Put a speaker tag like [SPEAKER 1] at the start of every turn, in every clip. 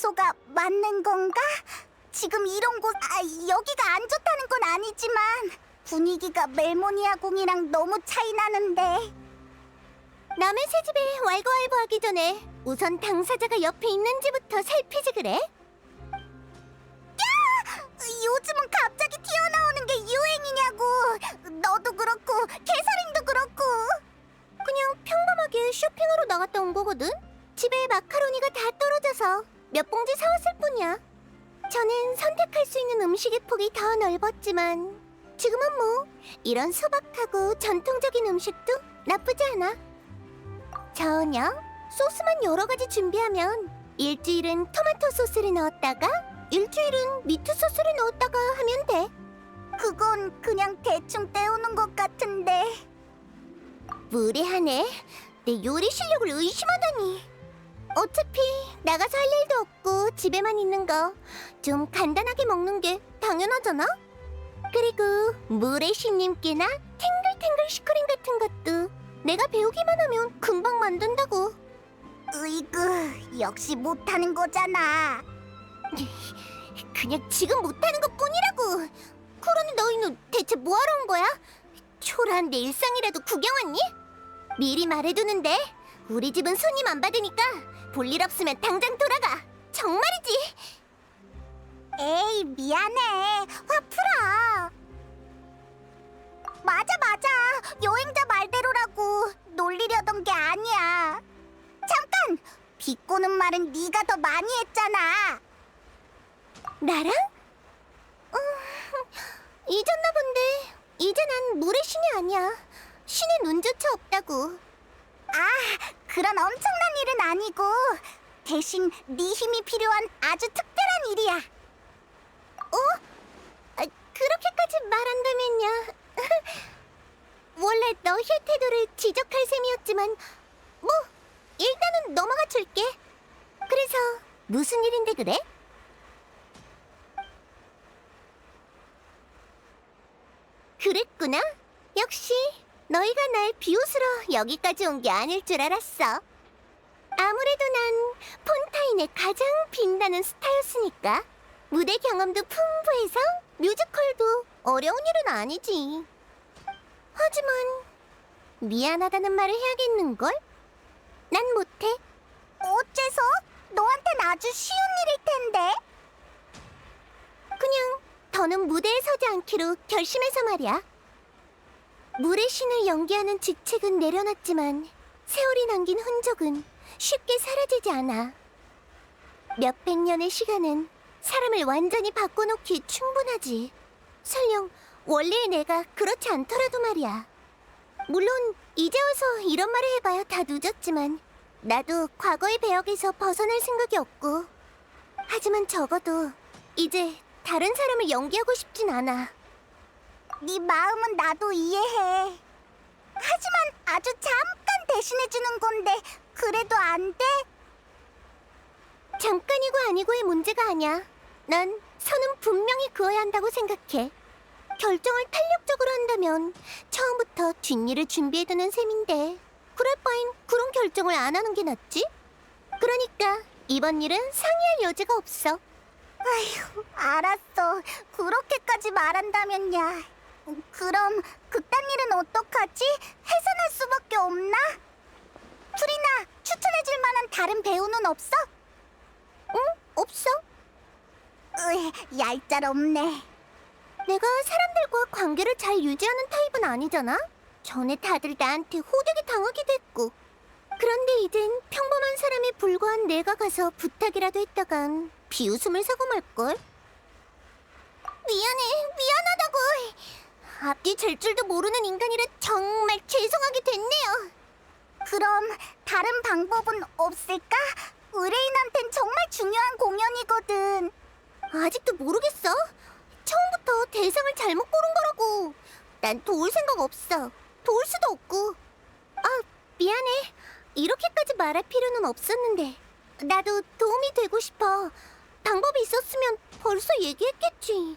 [SPEAKER 1] 주소가 맞는 건가? 지금 이런 여기가 안 좋다는 건 아니지만 분위기가 멜모니아 궁이랑 너무 차이 나는데.
[SPEAKER 2] 남의 새 집에 왈가왈부하기 전에 우선 당사자가 옆에 있는지부터 살피지 그래?
[SPEAKER 1] 요즘은 갑자기 튀어나오는 게 유행이냐고. 너도 그렇고 캐서린도 그렇고.
[SPEAKER 2] 그냥 평범하게 쇼핑하러 나갔다 온 거거든? 집에 마카로니가 다 떨어져서 몇 봉지 사왔을 뿐이야. 저는 선택할 수 있는 음식의 폭이 더 넓었지만 지금은 뭐 이런 소박하고 전통적인 음식도 나쁘지 않아. 전혀 소스만 여러 가지 준비하면 일주일은 토마토 소스를 넣었다가 일주일은 미트 소스를 넣었다가 하면 돼.
[SPEAKER 1] 그건 그냥 대충 때우는 것 같은데.
[SPEAKER 2] 무례하네. 내 요리 실력을 의심하다니. 어차피 나가서 할 일도 없고 집에만 있는 거 좀 간단하게 먹는 게 당연하잖아? 그리고 무례신님께나 탱글탱글 슈크림 같은 것도 내가 배우기만 하면 금방 만든다고.
[SPEAKER 1] 으이그, 역시 못하는 거잖아.
[SPEAKER 2] 그냥 지금 못하는 것뿐이라고. 그러니 너희는 대체 뭐하러 온 거야? 초라한 내 일상이라도 구경 왔니? 미리 말해두는데 우리 집은 손님 안 받으니까 볼일 없으면 당장 돌아가. 정말이지.
[SPEAKER 1] 에이, 미안해. 화 풀어. 맞아. 여행자 말대로라고. 놀리려던 게 아니야. 잠깐! 비꼬는 말은 네가 더 많이 했잖아.
[SPEAKER 2] 나랑? 잊었나 본데 이제 난 물의 신이 아니야. 신의 눈조차 없다고.
[SPEAKER 1] 그런 엄청난 일은 아니고 대신 네 힘이 필요한 아주 특별한 일이야.
[SPEAKER 2] 그렇게까지 말한다면야. 원래 너의 태도를 지적할 셈이었지만 뭐 일단은 넘어가 줄게. 그래서 무슨 일인데 그래? 그랬구나. 역시 너희가 날 비웃으러 여기까지 온 게 아닐 줄 알았어. 아무래도 난 폰타인의 가장 빛나는 스타였으니까. 무대 경험도 풍부해서 뮤지컬도 어려운 일은 아니지. 하지만 미안하다는 말을 해야겠는걸? 난 못해.
[SPEAKER 1] 어째서? 너한텐 아주 쉬운 일일 텐데.
[SPEAKER 2] 그냥 더는 무대에 서지 않기로 결심해서 말이야. 물의 신을 연기하는 직책은 내려놨지만 세월이 남긴 흔적은 쉽게 사라지지 않아. 몇백 년의 시간은 사람을 완전히 바꿔놓기에 충분하지. 설령 원래의 내가 그렇지 않더라도 말이야. 물론 이제 와서 이런 말을 해봐야 다 늦었지만 나도 과거의 배역에서 벗어날 생각이 없고. 하지만 적어도 이제 다른 사람을 연기하고 싶진 않아.
[SPEAKER 1] 네 마음은 나도 이해해. 하지만 아주 잠깐 대신해주는 건데 그래도 안 돼?
[SPEAKER 2] 잠깐이고 아니고의 문제가 아니야. 난 선은 분명히 그어야 한다고 생각해. 결정을 탄력적으로 한다면 처음부터 뒷일을 준비해두는 셈인데 그럴 바엔 그런 결정을 안 하는 게 낫지? 그러니까 이번 일은 상의할 여지가 없어.
[SPEAKER 1] 아휴, 알았어. 그렇게까지 말한다면야. 그럼 그딴 일은 어떡하지? 해산할 수밖에 없나? 프리나, 추천해줄 만한 다른 배우는 없어?
[SPEAKER 2] 응? 없어.
[SPEAKER 1] 얄짤없네.
[SPEAKER 2] 내가 사람들과 관계를 잘 유지하는 타입은 아니잖아? 전에 다들 나한테 호되게 당하기도 했고. 그런데 이젠 평범한 사람에 불과한 내가 가서 부탁이라도 했다간 비웃음을 사고 말걸? 미안하다고. 앞뒤 잴 줄도 모르는 인간이라 정말 죄송하게 됐네요.
[SPEAKER 1] 그럼 다른 방법은 없을까? 의뢰인한텐 정말 중요한 공연이거든.
[SPEAKER 2] 아직도 모르겠어. 처음부터 대상을 잘못 고른 거라고. 난 도울 생각 없어. 도울 수도 없고. 미안해. 이렇게까지 말할 필요는 없었는데. 나도 도움이 되고 싶어. 방법이 있었으면 벌써 얘기했겠지.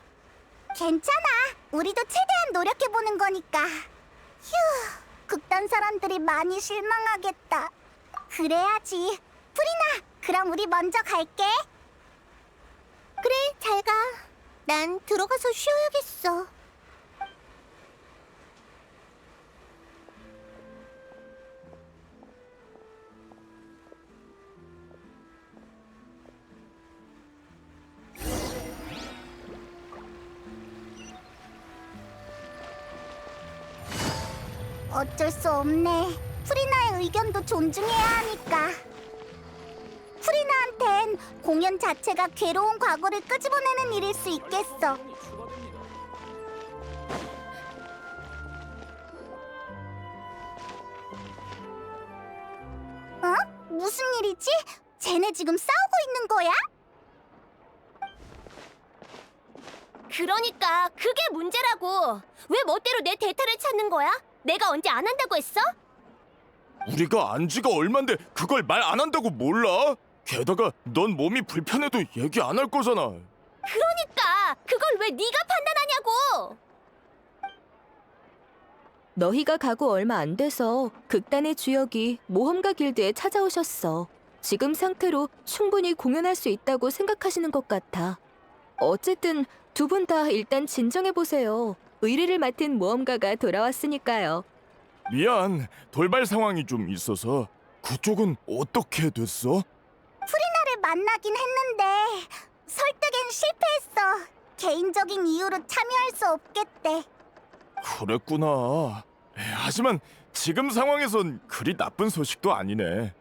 [SPEAKER 1] 괜찮아. 우리도 최대한 노력해보는 거니까. 휴, 극단 사람들이 많이 실망하겠다. 그래야지. 프리나, 그럼 우리 먼저 갈게.
[SPEAKER 2] 잘 가. 난 들어가서 쉬어야겠어.
[SPEAKER 1] 어쩔 수 없네. 프리나의 의견도 존중해야 하니까. 프리나한텐 공연 자체가 괴로운 과거를 끄집어내는 일일 수 있겠어. 어? 무슨 일이지? 쟤네 지금 싸우고 있는 거야?
[SPEAKER 2] 그러니까 그게 문제라고. 왜 멋대로 내 데이터를 찾는 거야? 내가 언제 안 한다고 했어?
[SPEAKER 3] 우리가 안 지가 얼만데 그걸 말 안 한다고 몰라? 게다가 넌 몸이 불편해도 얘기 안 할 거잖아.
[SPEAKER 2] 그러니까 그걸 왜 네가 판단하냐고.
[SPEAKER 4] 너희가 가고 얼마 안 돼서 극단의 주역이 모험가 길드에 찾아오셨어. 지금 상태로 충분히 공연할 수 있다고 생각하시는 것 같아. 어쨌든 두 분 다 일단 진정해보세요. 의뢰를 맡은 모험가가 돌아왔으니까요.
[SPEAKER 3] 미안, 돌발 상황이 좀 있어서. 그쪽은 어떻게 됐어?
[SPEAKER 1] 프리나를 만나긴 했는데 설득엔 실패했어. 개인적인 이유로 참여할 수 없겠대.
[SPEAKER 3] 그랬구나. 하지만 지금 상황에선 그리 나쁜 소식도 아니네.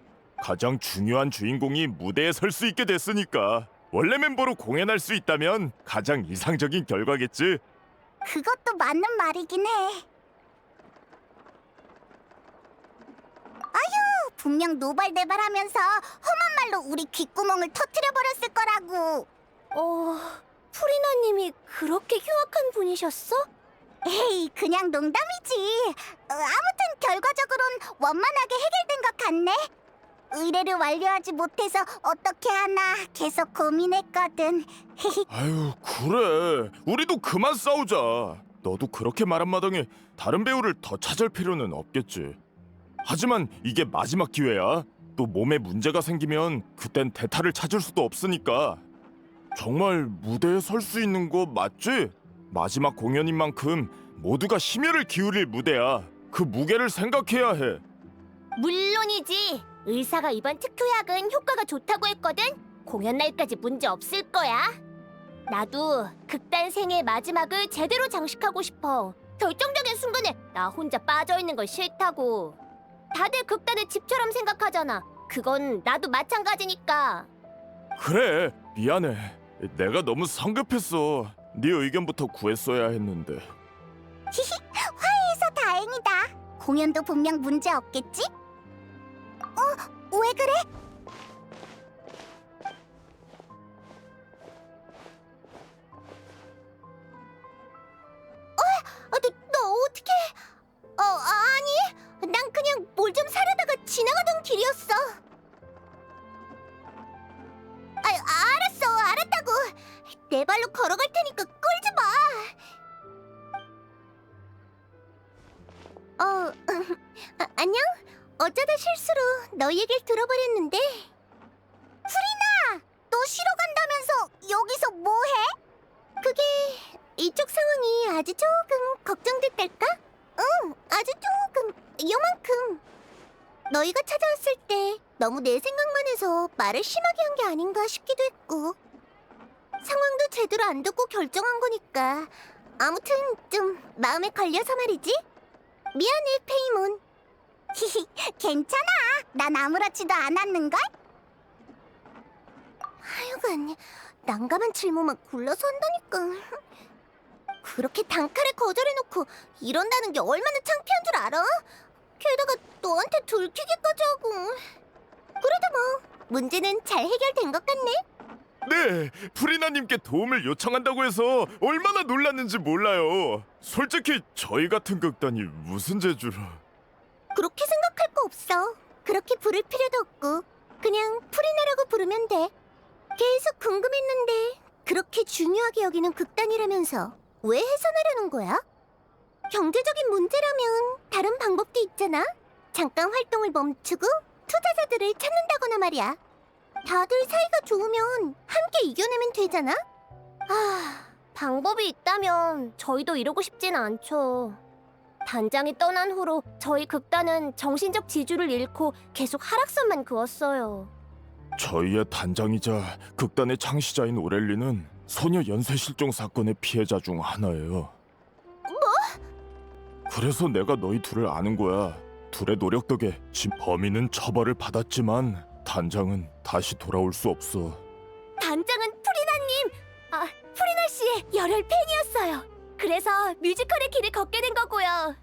[SPEAKER 3] 가장 중요한 주인공이 무대에 설 수 있게 됐으니까 원래 멤버로 공연할 수 있다면 가장 이상적인 결과겠지.
[SPEAKER 1] 그것도 맞는 말이긴 해. 아휴, 분명 노발대발하면서 험한 말로 우리 귓구멍을 터뜨려 버렸을 거라고.
[SPEAKER 2] 프리나님이 그렇게 흉악한 분이셨어?
[SPEAKER 1] 에이, 그냥 농담이지. 아무튼 결과적으로는 원만하게 해결된 것 같네. 의뢰를 완료하지 못해서 어떻게 하나 계속 고민했거든.
[SPEAKER 3] 아유, 그래. 우리도 그만 싸우자. 너도 그렇게 말한 마당에 다른 배우를 더 찾을 필요는 없겠지. 하지만 이게 마지막 기회야. 또 몸에 문제가 생기면 그땐 대타를 찾을 수도 없으니까. 정말 무대에 설 수 있는 거 맞지? 마지막 공연인 만큼 모두가 심혈을 기울일 무대야. 그 무게를 생각해야 해.
[SPEAKER 2] 물론이지. 의사가 이번 특효약은 효과가 좋다고 했거든. 공연 날까지 문제 없을 거야. 나도 극단 생의 마지막을 제대로 장식하고 싶어. 결정적인 순간에 나 혼자 빠져있는 걸 싫다고. 다들 극단을 집처럼 생각하잖아. 그건 나도 마찬가지니까.
[SPEAKER 3] 그래, 미안해. 내가 너무 성급했어. 네 의견부터 구했어야 했는데.
[SPEAKER 1] 화해해서 다행이다. 공연도 분명 문제 없겠지? 왜 그래?
[SPEAKER 2] 너 어떻게? 아니, 난 그냥 뭘 좀 사려다가 지나가던 길이었어. 알았다고. 내 발로 걸어갈 테니까 끌지 마. 안녕? 어쩌다 실수로 너 얘기를 들어버렸는데.
[SPEAKER 1] 너 쉬러 간다면서 여기서 뭐해?
[SPEAKER 2] 그게 이쪽 상황이 아주 조금 걱정됐달까? 응, 아주 조금, 요만큼. 너희가 찾아왔을 때 너무 내 생각만 해서 말을 심하게 한 게 아닌가 싶기도 했고. 상황도 제대로 안 듣고 결정한 거니까. 아무튼 좀 마음에 걸려서 말이지. 미안해, 페이몬.
[SPEAKER 1] 괜찮아. 난 아무렇지도 않았는걸?
[SPEAKER 2] 하여간 난감한 질문만 골라서 한다니까. 그렇게 단칼에 거절해놓고 이런다는 게 얼마나 창피한 줄 알아? 게다가 너한테 들키기까지 하고. 그래도 뭐 문제는 잘 해결된 것 같네.
[SPEAKER 3] 네, 프리나님께 도움을 요청한다고 해서 얼마나 놀랐는지 몰라요. 솔직히 저희 같은 극단이 무슨 재주로.
[SPEAKER 2] 그렇게 생각할 거 없어. 그렇게 부를 필요도 없고 그냥 프리나라고 부르면 돼. 계속 궁금했는데 그렇게 중요하게 여기는 극단이라면서 왜 해산하려는 거야? 경제적인 문제라면 다른 방법도 있잖아. 잠깐 활동을 멈추고 투자자들을 찾는다거나 말이야. 다들 사이가 좋으면 함께 이겨내면 되잖아. 방법이 있다면 저희도 이러고 싶진 않죠. 단장이 떠난 후로 저희 극단은 정신적 지주를 잃고 계속 하락선만 그었어요.
[SPEAKER 3] 저희의 단장이자 극단의 창시자인 오렐리는 소녀 연쇄실종 사건의 피해자 중 하나예요. 그래서 내가 너희 둘을 아는 거야. 둘의 노력 덕에 범인은 처벌을 받았지만 단장은 다시 돌아올 수 없어.
[SPEAKER 2] 단장은 프리나 씨의 열혈 팬이었어요. 그래서 뮤지컬의 길을 걷게 된 거고요.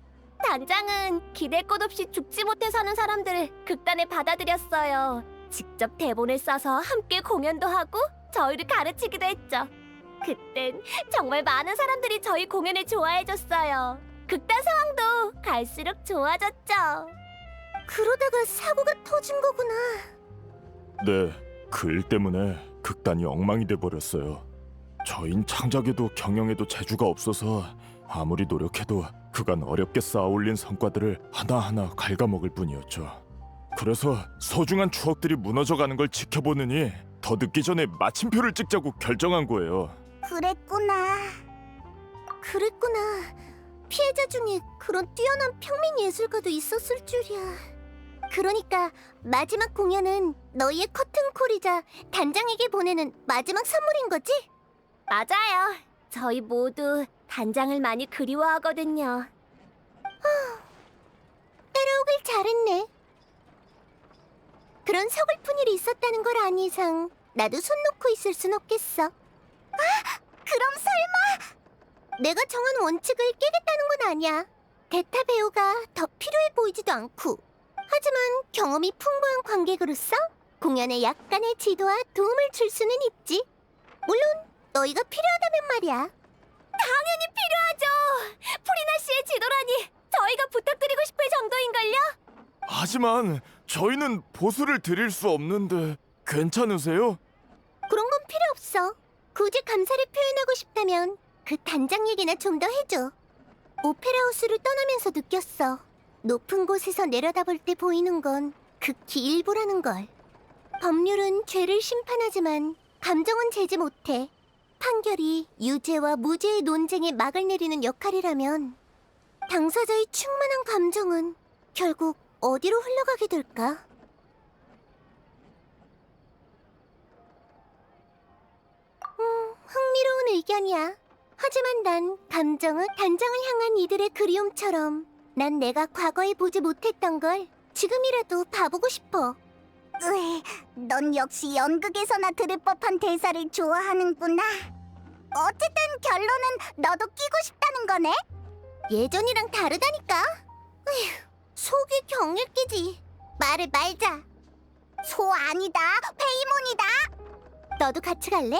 [SPEAKER 2] 단장은 기댈 것 없이 죽지 못해 사는 사람들을 극단에 받아들였어요. 직접 대본을 써서 함께 공연도 하고 저희를 가르치기도 했죠. 그땐 정말 많은 사람들이 저희 공연을 좋아해줬어요. 극단 상황도 갈수록 좋아졌죠. 그러다가 사고가 터진 거구나.
[SPEAKER 3] 네, 그 일 때문에 극단이 엉망이 돼버렸어요. 저흰 창작에도 경영에도 재주가 없어서 아무리 노력해도 그간 어렵게 쌓아올린 성과들을 하나하나 갉아먹을 뿐이었죠. 그래서 소중한 추억들이 무너져가는 걸 지켜보느니 더 늦기 전에 마침표를 찍자고 결정한 거예요.
[SPEAKER 1] 그랬구나.
[SPEAKER 2] 피해자 중에 그런 뛰어난 평민 예술가도 있었을 줄이야. 그러니까 마지막 공연은 너희의 커튼콜이자 단장에게 보내는 마지막 선물인 거지? 맞아요. 저희 모두 단장을 많이 그리워하거든요. 따라오길 잘했네. 그런 서글픈 일이 있었다는 걸 아는 이상 나도 손 놓고 있을 순 없겠어.
[SPEAKER 1] 그럼 설마
[SPEAKER 2] 내가 정한 원칙을 깨겠다는 건 아니야. 대타 배우가 더 필요해 보이지도 않고. 하지만 경험이 풍부한 관객으로서 공연에 약간의 지도와 도움을 줄 수는 있지. 물론 너희가 필요하다면 말이야. 당연히 필요하죠. 프리나 씨의 지도라니 저희가 부탁드리고 싶을 정도인걸요?
[SPEAKER 3] 하지만 저희는 보수를 드릴 수 없는데 괜찮으세요?
[SPEAKER 2] 그런 건 필요 없어. 굳이 감사를 표현하고 싶다면 그 단장 얘기나 좀 더 해줘. 오페라 하우스를 떠나면서 느꼈어. 높은 곳에서 내려다볼 때 보이는 건 극히 일부라는 걸. 법률은 죄를 심판하지만 감정은 제지 못해. 판결이 유죄와 무죄의 논쟁에 막을 내리는 역할이라면 당사자의 충만한 감정은 결국 어디로 흘러가게 될까? 흥미로운 의견이야. 하지만 난 감정은 단장을 향한 이들의 그리움처럼 난 내가 과거에 보지 못했던 걸 지금이라도 봐보고 싶어.
[SPEAKER 1] 넌 역시 연극에서나 들을 법한 대사를 좋아하는구나. 어쨌든 결론은 너도 끼고 싶다는 거네?
[SPEAKER 2] 예전이랑 다르다니까. 에휴, 속이 경일끼지. 말을 말자.
[SPEAKER 1] 소 아니다, 페이몬이다.
[SPEAKER 2] 너도 같이 갈래?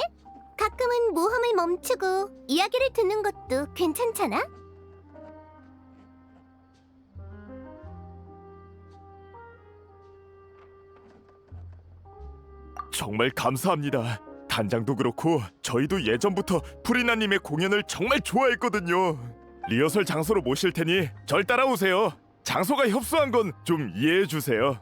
[SPEAKER 2] 가끔은 모험을 멈추고 이야기를 듣는 것도 괜찮잖아?
[SPEAKER 3] 정말 감사합니다. 단장도 그렇고 저희도 예전부터 프리나님의 공연을 정말 좋아했거든요. 리허설 장소로 모실 테니 절 따라오세요. 장소가 협소한 건 좀 이해해 주세요.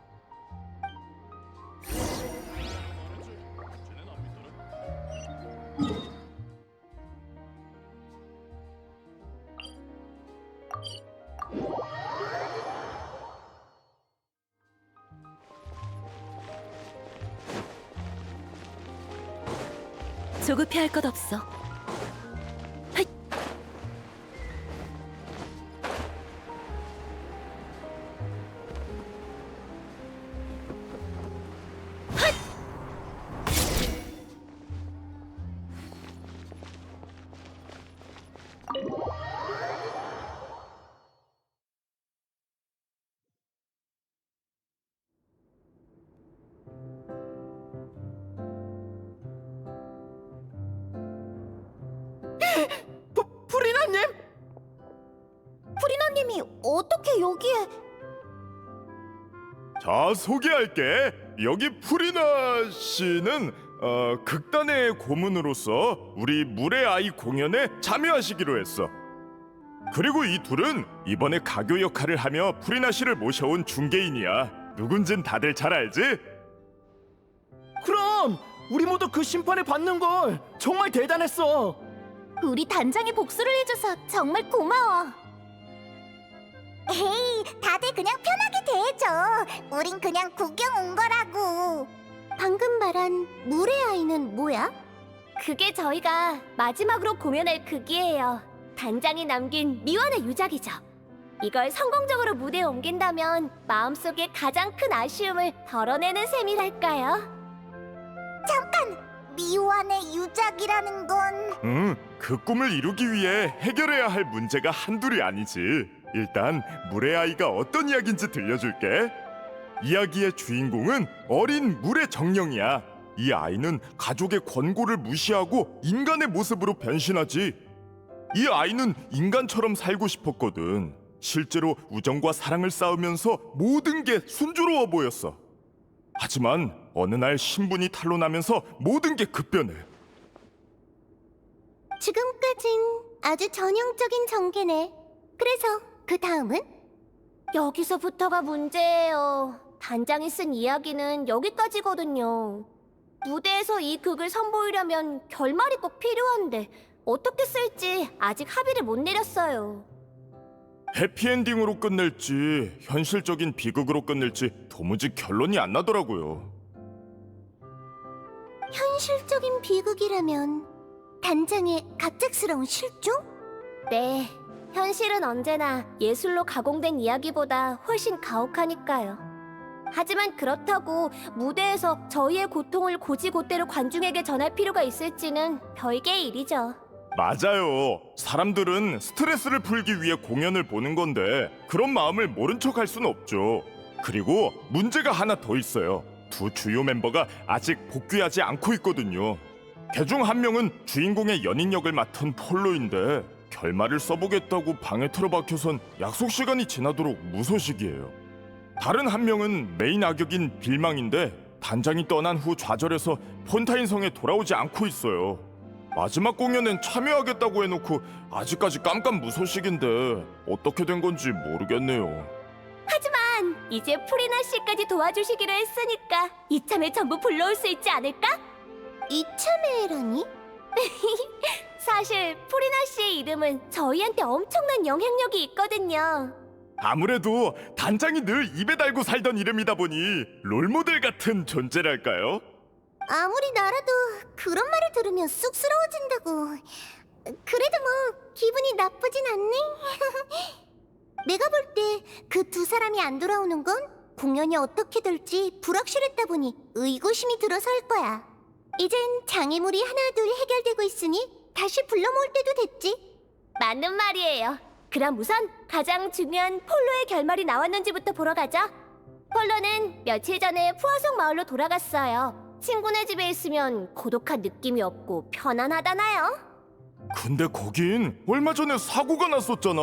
[SPEAKER 4] 조급해할 것 없어. 헛!
[SPEAKER 5] 프리나님?
[SPEAKER 2] 프리나님이 어떻게 여기에...
[SPEAKER 3] 자, 소개할게. 여기 프리나 씨는 극단의 고문으로서 우리 물의 아이 공연에 참여하시기로 했어. 그리고 이 둘은 이번에 가교 역할을 하며 프리나 씨를 모셔온 중개인이야. 누군진 다들 잘 알지?
[SPEAKER 5] 그럼 우리 모두 그 심판을 받는 걸 정말 대단했어.
[SPEAKER 2] 우리 단장이 복수를 해줘서 정말 고마워.
[SPEAKER 1] 에이, 다들 그냥 편하게 대해줘. 우린 그냥 구경 온 거라고.
[SPEAKER 2] 방금 말한 물의 아이는 뭐야? 그게 저희가 마지막으로 공연할 극이에요. 단장이 남긴 미완의 유작이죠. 이걸 성공적으로 무대에 옮긴다면 마음속에 가장 큰 아쉬움을 덜어내는 셈이랄까요?
[SPEAKER 1] 미완의 유작이라는 건
[SPEAKER 3] 그 꿈을 이루기 위해 해결해야 할 문제가 한둘이 아니지. 일단 물의 아이가 어떤 이야기인지 들려줄게. 이야기의 주인공은 어린 물의 정령이야. 이 아이는 가족의 권고를 무시하고 인간의 모습으로 변신하지. 이 아이는 인간처럼 살고 싶었거든. 실제로 우정과 사랑을 쌓으면서 모든 게 순조로워 보였어. 하지만 어느 날 신분이 탄로나면서 모든 게 급변해.
[SPEAKER 2] 지금까진 아주 전형적인 전개네. 그래서 그 다음은? 여기서부터가 문제예요. 단장이 쓴 이야기는 여기까지거든요. 무대에서 이 극을 선보이려면 결말이 꼭 필요한데 어떻게 쓸지 아직 합의를 못 내렸어요.
[SPEAKER 3] 해피엔딩으로 끝낼지 현실적인 비극으로 끝낼지 도무지 결론이 안 나더라고요.
[SPEAKER 2] 현실적인 비극이라면 단장의 갑작스러운 실종? 네, 현실은 언제나 예술로 가공된 이야기보다 훨씬 가혹하니까요. 하지만 그렇다고 무대에서 저희의 고통을 고지고대로 관중에게 전할 필요가 있을지는 별개의 일이죠.
[SPEAKER 3] 맞아요. 사람들은 스트레스를 풀기 위해 공연을 보는 건데 그런 마음을 모른 척 할 수는 없죠. 그리고 문제가 하나 더 있어요. 두 주요 멤버가 아직 복귀하지 않고 있거든요. 그중 한 명은 주인공의 연인 역을 맡은 폴로인데 결말을 써보겠다고 방에 틀어박혀선 약속 시간이 지나도록 무소식이에요. 다른 한 명은 메인 악역인 빌망인데 단장이 떠난 후 좌절해서 폰타인 성에 돌아오지 않고 있어요. 마지막 공연엔 참여하겠다고 해놓고 아직까지 깜깜무소식인데 어떻게 된 건지 모르겠네요.
[SPEAKER 2] 하지만 이제 프리나 씨까지 도와주시기로 했으니까 이참에 전부 불러올 수 있지 않을까? 이참에라니? 사실 프리나 씨의 이름은 저희한테 엄청난 영향력이 있거든요.
[SPEAKER 3] 아무래도 단장이 늘 입에 달고 살던 이름이다 보니 롤모델 같은 존재랄까요?
[SPEAKER 2] 아무리 나라도 그런 말을 들으면 쑥스러워진다고. 그래도 뭐 기분이 나쁘진 않네. 내가 볼 때 그 두 사람이 안 돌아오는 건 공연이 어떻게 될지 불확실했다 보니 의구심이 들어서일 거야. 이젠 장애물이 하나둘 해결되고 있으니 다시 불러 모을 때도 됐지. 맞는 말이에요. 그럼 우선 가장 중요한 폴로의 결말이 나왔는지부터 보러 가죠. 폴로는 며칠 전에 푸아송 마을로 돌아갔어요. 친구네 집에 있으면 고독한 느낌이 없고 편안하다나요?
[SPEAKER 3] 근데 거긴 얼마 전에 사고가 났었잖아.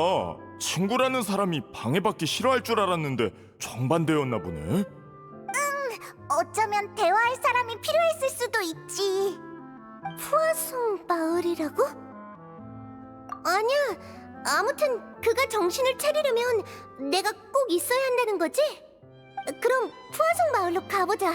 [SPEAKER 3] 친구라는 사람이 방해받기 싫어할 줄 알았는데 정반대였나 보네.
[SPEAKER 1] 어쩌면 대화할 사람이 필요했을 수도 있지.
[SPEAKER 2] 푸아송 마을이라고? 아니야. 아무튼 그가 정신을 차리려면 내가 꼭 있어야 한다는 거지? 그럼 푸아송 마을로 가보자.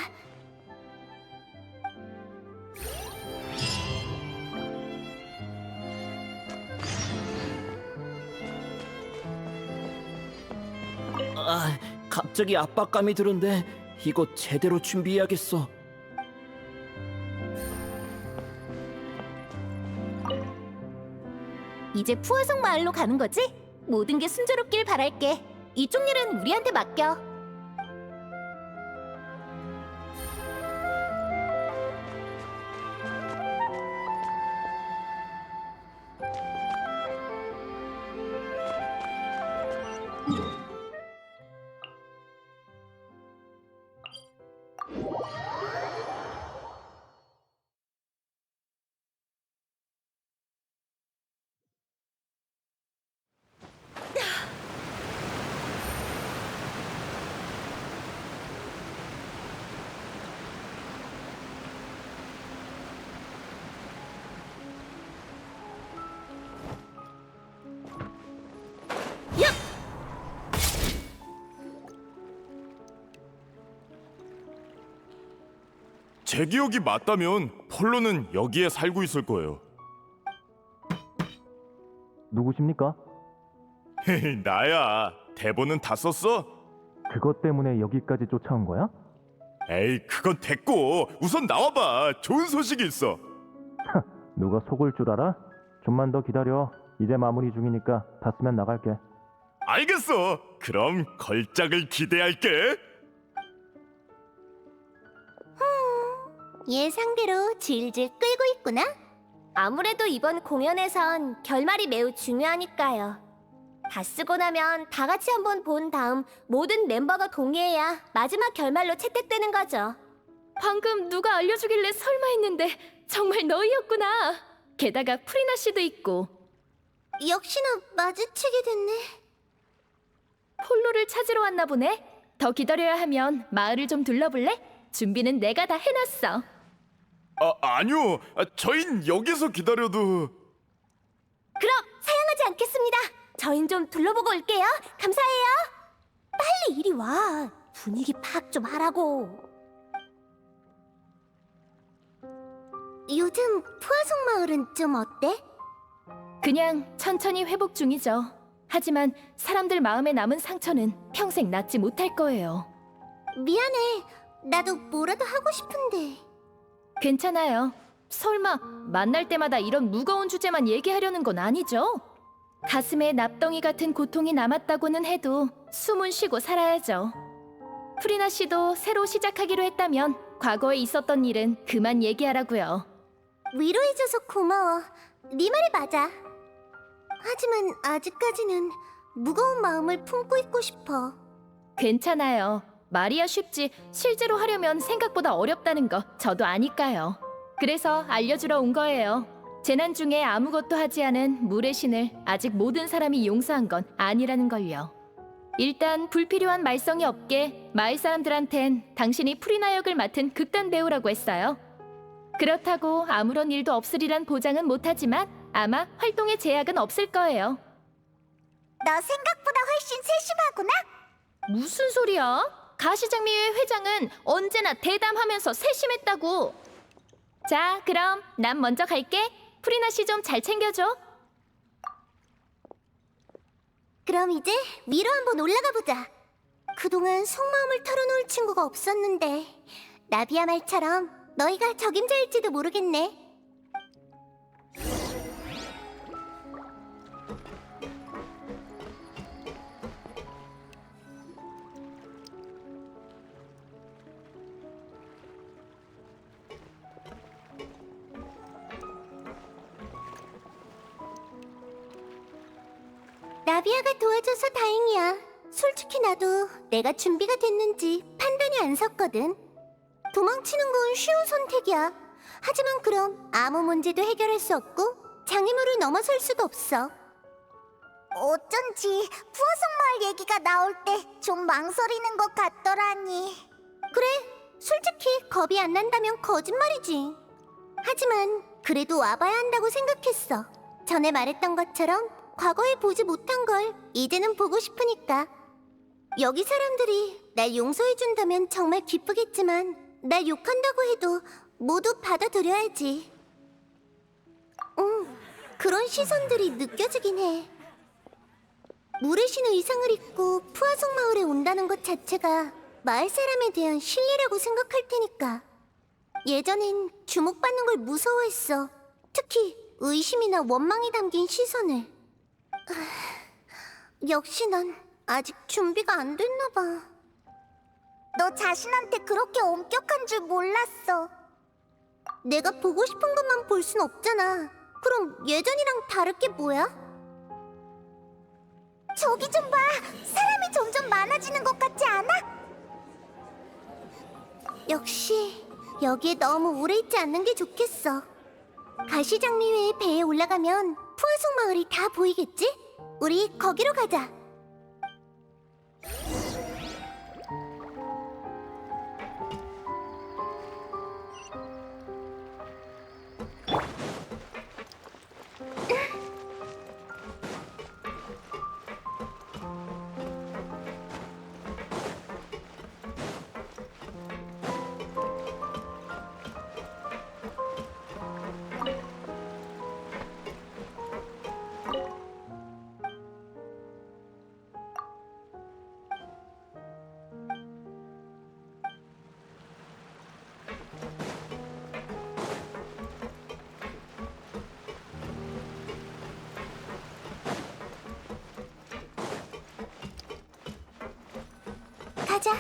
[SPEAKER 5] 아, 갑자기 압박감이 드는데 이거 제대로 준비해야겠어.
[SPEAKER 2] 이제 푸아송 마을로 가는 거지? 모든 게 순조롭길 바랄게. 이쪽 일은 우리한테 맡겨.
[SPEAKER 3] 제 기억이 맞다면 폴로는 여기에 살고 있을 거예요.
[SPEAKER 6] 누구십니까?
[SPEAKER 3] 나야. 대본은 다 썼어?
[SPEAKER 6] 그것 때문에 여기까지 쫓아온 거야?
[SPEAKER 3] 에이, 그건 됐고 우선 나와봐. 좋은 소식이 있어.
[SPEAKER 6] 누가 속을 줄 알아? 좀만 더 기다려. 이제 마무리 중이니까 다 쓰면 나갈게.
[SPEAKER 3] 알겠어. 그럼 걸작을 기대할게.
[SPEAKER 2] 예상대로 질질 끌고 있구나. 아무래도 이번 공연에선 결말이 매우 중요하니까요. 다 쓰고 나면 다 같이 한번 본 다음 모든 멤버가 동의해야 마지막 결말로 채택되는 거죠.
[SPEAKER 4] 방금 누가 알려주길래 설마 했는데 정말 너희였구나. 게다가 프리나 씨도 있고.
[SPEAKER 2] 역시나 마주치게 됐네.
[SPEAKER 4] 폴로를 찾으러 왔나 보네. 더 기다려야 하면 마을을 좀 둘러볼래? 준비는 내가 다 해놨어.
[SPEAKER 3] 아니요. 저흰 여기서 기다려도.
[SPEAKER 2] 그럼 사양하지 않겠습니다. 저흰 좀 둘러보고 올게요. 감사해요. 빨리 이리 와. 분위기 파악 좀 하라고. 요즘 푸아송 마을은 좀 어때?
[SPEAKER 4] 그냥 천천히 회복 중이죠. 하지만 사람들 마음에 남은 상처는 평생 낫지 못할 거예요.
[SPEAKER 2] 미안해. 나도 뭐라도 하고 싶은데.
[SPEAKER 4] 괜찮아요. 설마 만날 때마다 이런 무거운 주제만 얘기하려는 건 아니죠? 가슴에 납덩이 같은 고통이 남았다고는 해도 숨은 쉬고 살아야죠. 프리나 씨도 새로 시작하기로 했다면 과거에 있었던 일은 그만 얘기하라고요.
[SPEAKER 2] 위로해줘서 고마워. 네 말이 맞아. 하지만 아직까지는 무거운 마음을 품고 있고 싶어.
[SPEAKER 4] 괜찮아요. 말이야 쉽지 실제로 하려면 생각보다 어렵다는 거 저도 아니까요. 그래서 알려주러 온 거예요. 재난 중에 아무것도 하지 않은 물의 신을 아직 모든 사람이 용서한 건 아니라는 걸요. 일단 불필요한 말썽이 없게 마을 사람들한텐 당신이 프리나 역을 맡은 극단 배우라고 했어요. 그렇다고 아무런 일도 없으리란 보장은 못하지만 아마 활동에 제약은 없을 거예요.
[SPEAKER 1] 너 생각보다 훨씬 세심하구나.
[SPEAKER 4] 무슨 소리야? 가시장미회 회장은 언제나 대담하면서 세심했다고. 자, 그럼 난 먼저 갈게. 프리나 씨 좀 잘 챙겨줘.
[SPEAKER 2] 그럼 이제 위로 한번 올라가 보자. 그동안 속마음을 털어놓을 친구가 없었는데 나비야 말처럼 너희가 적임자일지도 모르겠네. 나비야가 도와줘서 다행이야. 솔직히 나도 내가 준비가 됐는지 판단이 안 섰거든. 도망치는 건 쉬운 선택이야. 하지만 그럼 아무 문제도 해결할 수 없고 장애물을 넘어설 수도 없어.
[SPEAKER 1] 어쩐지 푸어성마을 얘기가 나올 때 좀 망설이는 것 같더라니.
[SPEAKER 2] 그래, 솔직히 겁이 안 난다면 거짓말이지. 하지만 그래도 와봐야 한다고 생각했어. 전에 말했던 것처럼 과거에 보지 못한 걸 이제는 보고 싶으니까. 여기 사람들이 날 용서해준다면 정말 기쁘겠지만 날 욕한다고 해도 모두 받아들여야지. 그런 시선들이 느껴지긴 해. 물의 신 의상을 입고 푸아송 마을에 온다는 것 자체가 마을 사람에 대한 신뢰라고 생각할 테니까. 예전엔 주목받는 걸 무서워했어. 특히 의심이나 원망이 담긴 시선을. 역시 난 아직 준비가 안 됐나 봐.
[SPEAKER 1] 너 자신한테 그렇게 엄격한 줄 몰랐어.
[SPEAKER 2] 내가 보고 싶은 것만 볼 순 없잖아. 그럼 예전이랑 다를 게 뭐야?
[SPEAKER 1] 저기 좀 봐. 사람이 점점 많아지는 것 같지 않아?
[SPEAKER 2] 역시 여기에 너무 오래 있지 않는 게 좋겠어. 가시장미회의 배에 올라가면 푸아송 마을이 다 보이겠지? 우리 거기로 가자. 가자.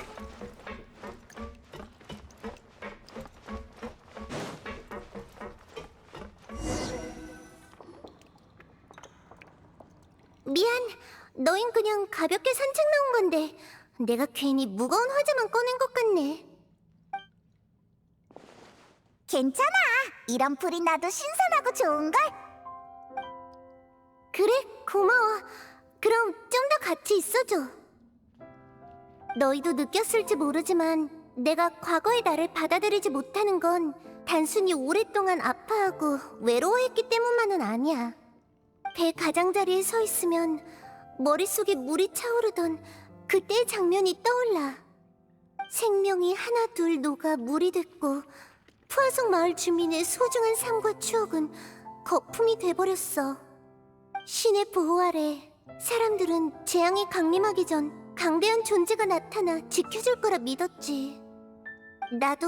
[SPEAKER 2] 미안, 너흰 그냥 가볍게 산책 나온 건데 내가 괜히 무거운 화제만 꺼낸 것 같네.
[SPEAKER 1] 괜찮아. 이런 풀이 나도 신선하고 좋은걸?
[SPEAKER 2] 그래, 고마워. 그럼 좀 더 같이 있어줘. 너희도 느꼈을지 모르지만 내가 과거의 나를 받아들이지 못하는 건 단순히 오랫동안 아파하고 외로워했기 때문만은 아니야. 배 가장자리에 서 있으면 머릿속에 물이 차오르던 그때의 장면이 떠올라. 생명이 하나둘 녹아 물이 됐고 푸아송 마을 주민의 소중한 삶과 추억은 거품이 돼버렸어. 신의 보호 아래 사람들은 재앙이 강림하기 전 강대한 존재가 나타나 지켜줄 거라 믿었지. 나도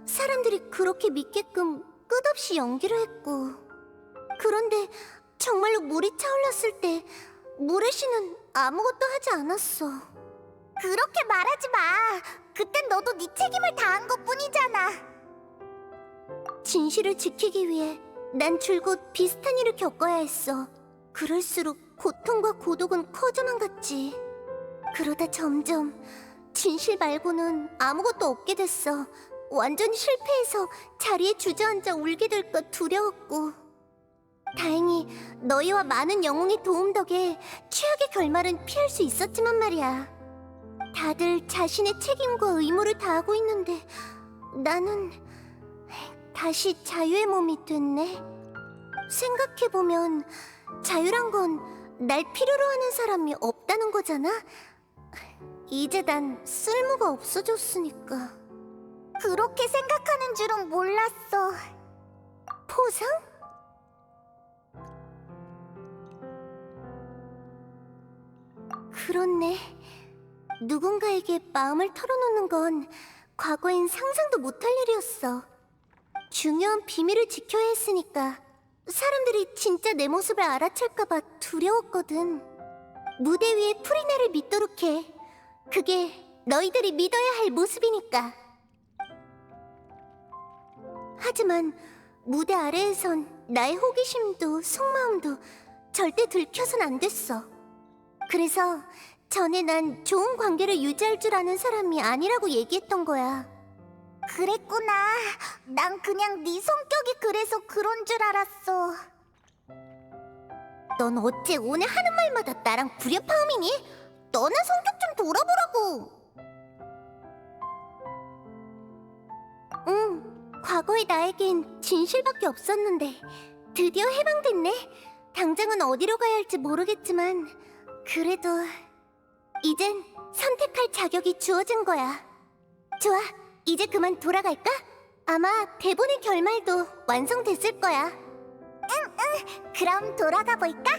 [SPEAKER 2] 사람들이 그렇게 믿게끔 끝없이 연기를 했고. 그런데 정말로 물이 차올랐을 때 물의 신은 아무것도 하지 않았어.
[SPEAKER 1] 그렇게 말하지 마. 그땐 너도 네 책임을 다한 것뿐이잖아.
[SPEAKER 2] 진실을 지키기 위해 난 줄곧 비슷한 일을 겪어야 했어. 그럴수록 고통과 고독은 커져만 갔지. 그러다 점점 진실 말고는 아무것도 없게 됐어. 완전히 실패해서 자리에 주저앉아 울게 될까 두려웠고. 다행히 너희와 많은 영웅의 도움 덕에 최악의 결말은 피할 수 있었지만 말이야. 다들 자신의 책임과 의무를 다하고 있는데 나는 다시 자유의 몸이 됐네. 생각해보면 자유란 건 날 필요로 하는 사람이 없다는 거잖아. 이제 난 쓸모가 없어졌으니까.
[SPEAKER 1] 그렇게 생각하는 줄은 몰랐어.
[SPEAKER 2] 포상? 그렇네. 누군가에게 마음을 털어놓는 건 과거엔 상상도 못할 일이었어. 중요한 비밀을 지켜야 했으니까 사람들이 진짜 내 모습을 알아챌까봐 두려웠거든. 무대 위에 프리나를 믿도록 해. 그게 너희들이 믿어야 할 모습이니까. 하지만 무대 아래에선 나의 호기심도 속마음도 절대 들켜선 안 됐어. 그래서 전에 난 좋은 관계를 유지할 줄 아는 사람이 아니라고 얘기했던 거야.
[SPEAKER 1] 그랬구나. 난 그냥 네 성격이 그래서 그런 줄 알았어.
[SPEAKER 2] 넌 어째 오늘 하는 말마다 나랑 불협화음이니? 너나 성격 좀 돌아보라고. 과거의 나에겐 진실밖에 없었는데 드디어 해방됐네. 당장은 어디로 가야 할지 모르겠지만 그래도 이젠 선택할 자격이 주어진 거야. 좋아, 이제 그만 돌아갈까? 아마 대본의 결말도 완성됐을 거야.
[SPEAKER 1] 그럼 돌아가 볼까?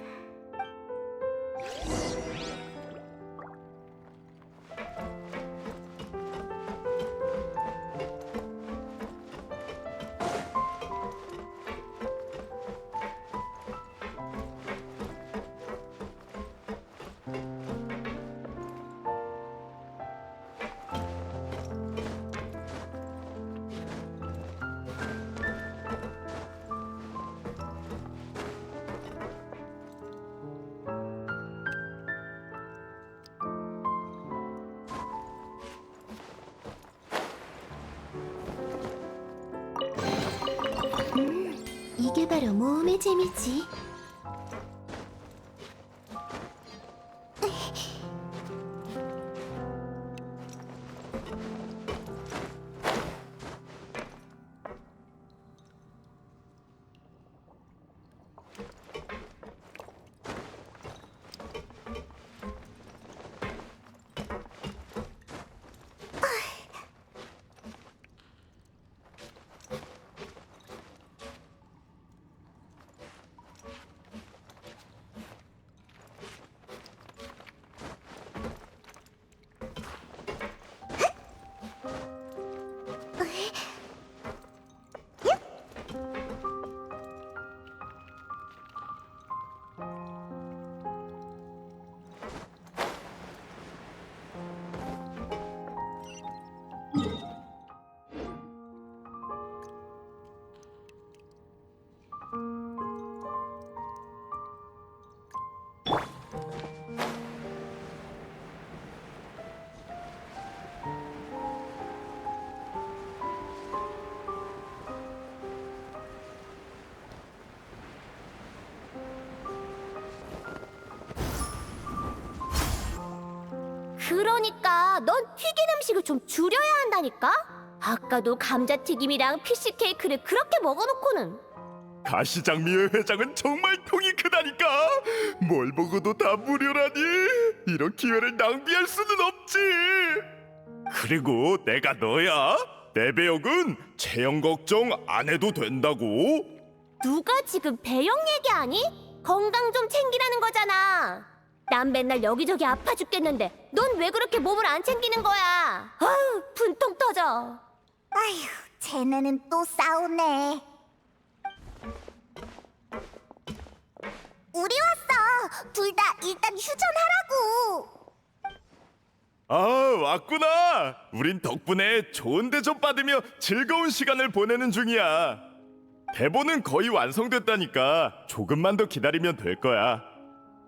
[SPEAKER 2] 이게 바로 모험의 재미지. 그러니까 넌 튀긴 음식을 좀 줄여야 한다니까? 아까도 감자튀김이랑 피쉬케이크를 그렇게 먹어놓고는.
[SPEAKER 3] 가시장미회 회장은 정말 통이 크다니까. 뭘 먹어도 다 무료라니. 이런 기회를 낭비할 수는 없지. 그리고 내가 너야. 내 배역은 체형 걱정 안 해도 된다고.
[SPEAKER 2] 누가 지금 배영 얘기하니? 건강 좀 챙기라는 거잖아. 난 맨날 여기저기 아파 죽겠는데 넌 왜 그렇게 몸을 안 챙기는 거야? 아휴, 분통 터져.
[SPEAKER 1] 아휴, 쟤네는 또 싸우네. 우리 왔어. 둘 다 일단 휴전하라고.
[SPEAKER 3] 아, 왔구나. 우린 덕분에 좋은 대접 받으며 즐거운 시간을 보내는 중이야. 대본은 거의 완성됐다니까 조금만 더 기다리면 될 거야.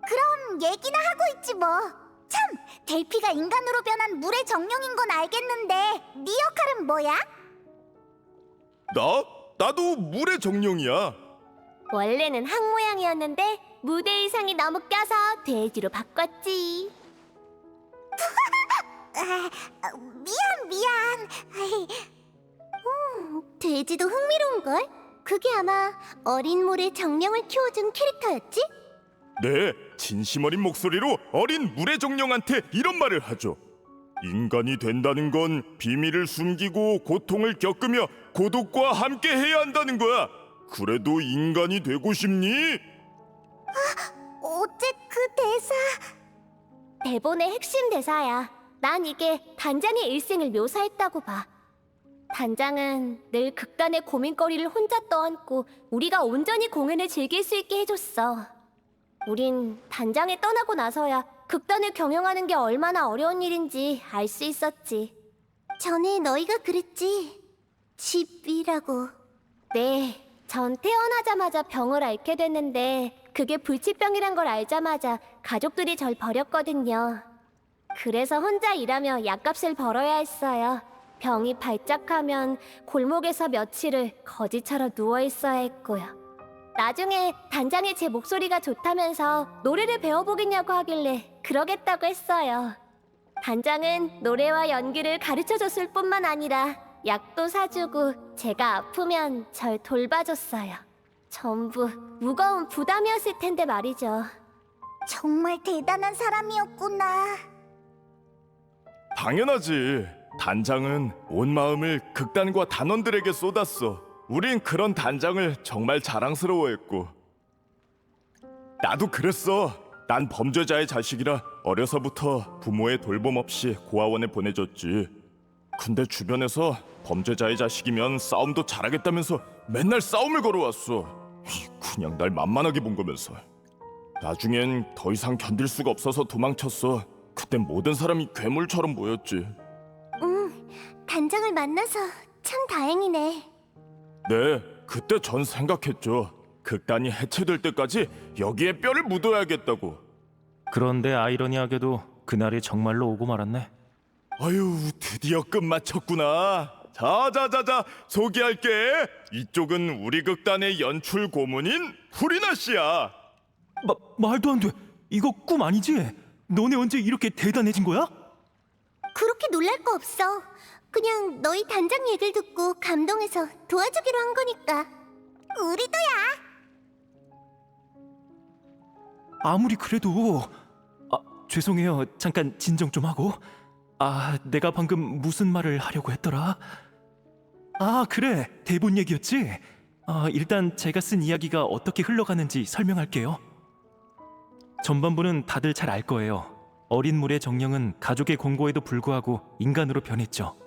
[SPEAKER 1] 그럼 얘기나 하고 있지 뭐. 참, 델피가 인간으로 변한 물의 정령인 건 알겠는데 네 역할은 뭐야?
[SPEAKER 3] 나도 물의 정령이야.
[SPEAKER 2] 원래는 항 모양이었는데 무대 의상이 너무 껴서 돼지로 바꿨지.
[SPEAKER 1] 미안.
[SPEAKER 2] 돼지도 흥미로운걸? 그게 아마 어린 물의 정령을 키워준 캐릭터였지?
[SPEAKER 3] 네, 진심 어린 목소리로 어린 물의 정령한테 이런 말을 하죠. 인간이 된다는 건 비밀을 숨기고 고통을 겪으며 고독과 함께 해야 한다는 거야. 그래도 인간이 되고 싶니?
[SPEAKER 1] 어째 그 대사.
[SPEAKER 2] 대본의 핵심 대사야. 난 이게 단장의 일생을 묘사했다고 봐. 단장은 늘 극단의 고민거리를 혼자 떠안고 우리가 온전히 공연을 즐길 수 있게 해줬어. 우린 단장이 떠나고 나서야 극단을 경영하는 게 얼마나 어려운 일인지 알 수 있었지. 전에 너희가 그랬지. 집이라고. 네, 전 태어나자마자 병을 앓게 됐는데 그게 불치병이란 걸 알자마자 가족들이 절 버렸거든요. 그래서 혼자 일하며 약값을 벌어야 했어요. 병이 발작하면 골목에서 며칠을 거지처럼 누워있어야 했고요. 나중에 단장이 제 목소리가 좋다면서 노래를 배워보겠냐고 하길래 그러겠다고 했어요. 단장은 노래와 연기를 가르쳐줬을 뿐만 아니라 약도 사주고 제가 아프면 절 돌봐줬어요. 전부 무거운 부담이었을 텐데 말이죠.
[SPEAKER 1] 정말 대단한 사람이었구나.
[SPEAKER 3] 당연하지. 단장은 온 마음을 극단과 단원들에게 쏟았어. 우린 그런 단장을 정말 자랑스러워했고. 나도 그랬어. 난 범죄자의 자식이라 어려서부터 부모의 돌봄 없이 고아원에 보내줬지. 근데 주변에서 범죄자의 자식이면 싸움도 잘하겠다면서 맨날 싸움을 걸어왔어. 그냥 날 만만하게 본 거면서. 나중엔 더 이상 견딜 수가 없어서 도망쳤어. 그땐 모든 사람이 괴물처럼 보였지.
[SPEAKER 2] 단장을 만나서 참 다행이네.
[SPEAKER 3] 네, 그때 전 생각했죠. 극단이 해체될 때까지 여기에 뼈를 묻어야겠다고.
[SPEAKER 6] 그런데 아이러니하게도 그날이 정말로 오고 말았네.
[SPEAKER 3] 아유, 드디어 끝마쳤구나. 자자자자, 소개할게. 이쪽은 우리 극단의 연출 고문인 후리나 씨야.
[SPEAKER 5] 말도 안 돼. 이거 꿈 아니지? 너네 언제 이렇게 대단해진 거야?
[SPEAKER 2] 그렇게 놀랄 거 없어. 그냥 너희 단장 얘기를 듣고 감동해서 도와주기로 한 거니까.
[SPEAKER 1] 우리도야.
[SPEAKER 5] 아무리 그래도 죄송해요. 잠깐 진정 좀 하고. 내가 방금 무슨 말을 하려고 했더라? 그래. 대본 얘기였지? 일단 제가 쓴 이야기가 어떻게 흘러가는지 설명할게요. 전반부는 다들 잘 알 거예요. 어린 물의 정령은 가족의 권고에도 불구하고 인간으로 변했죠.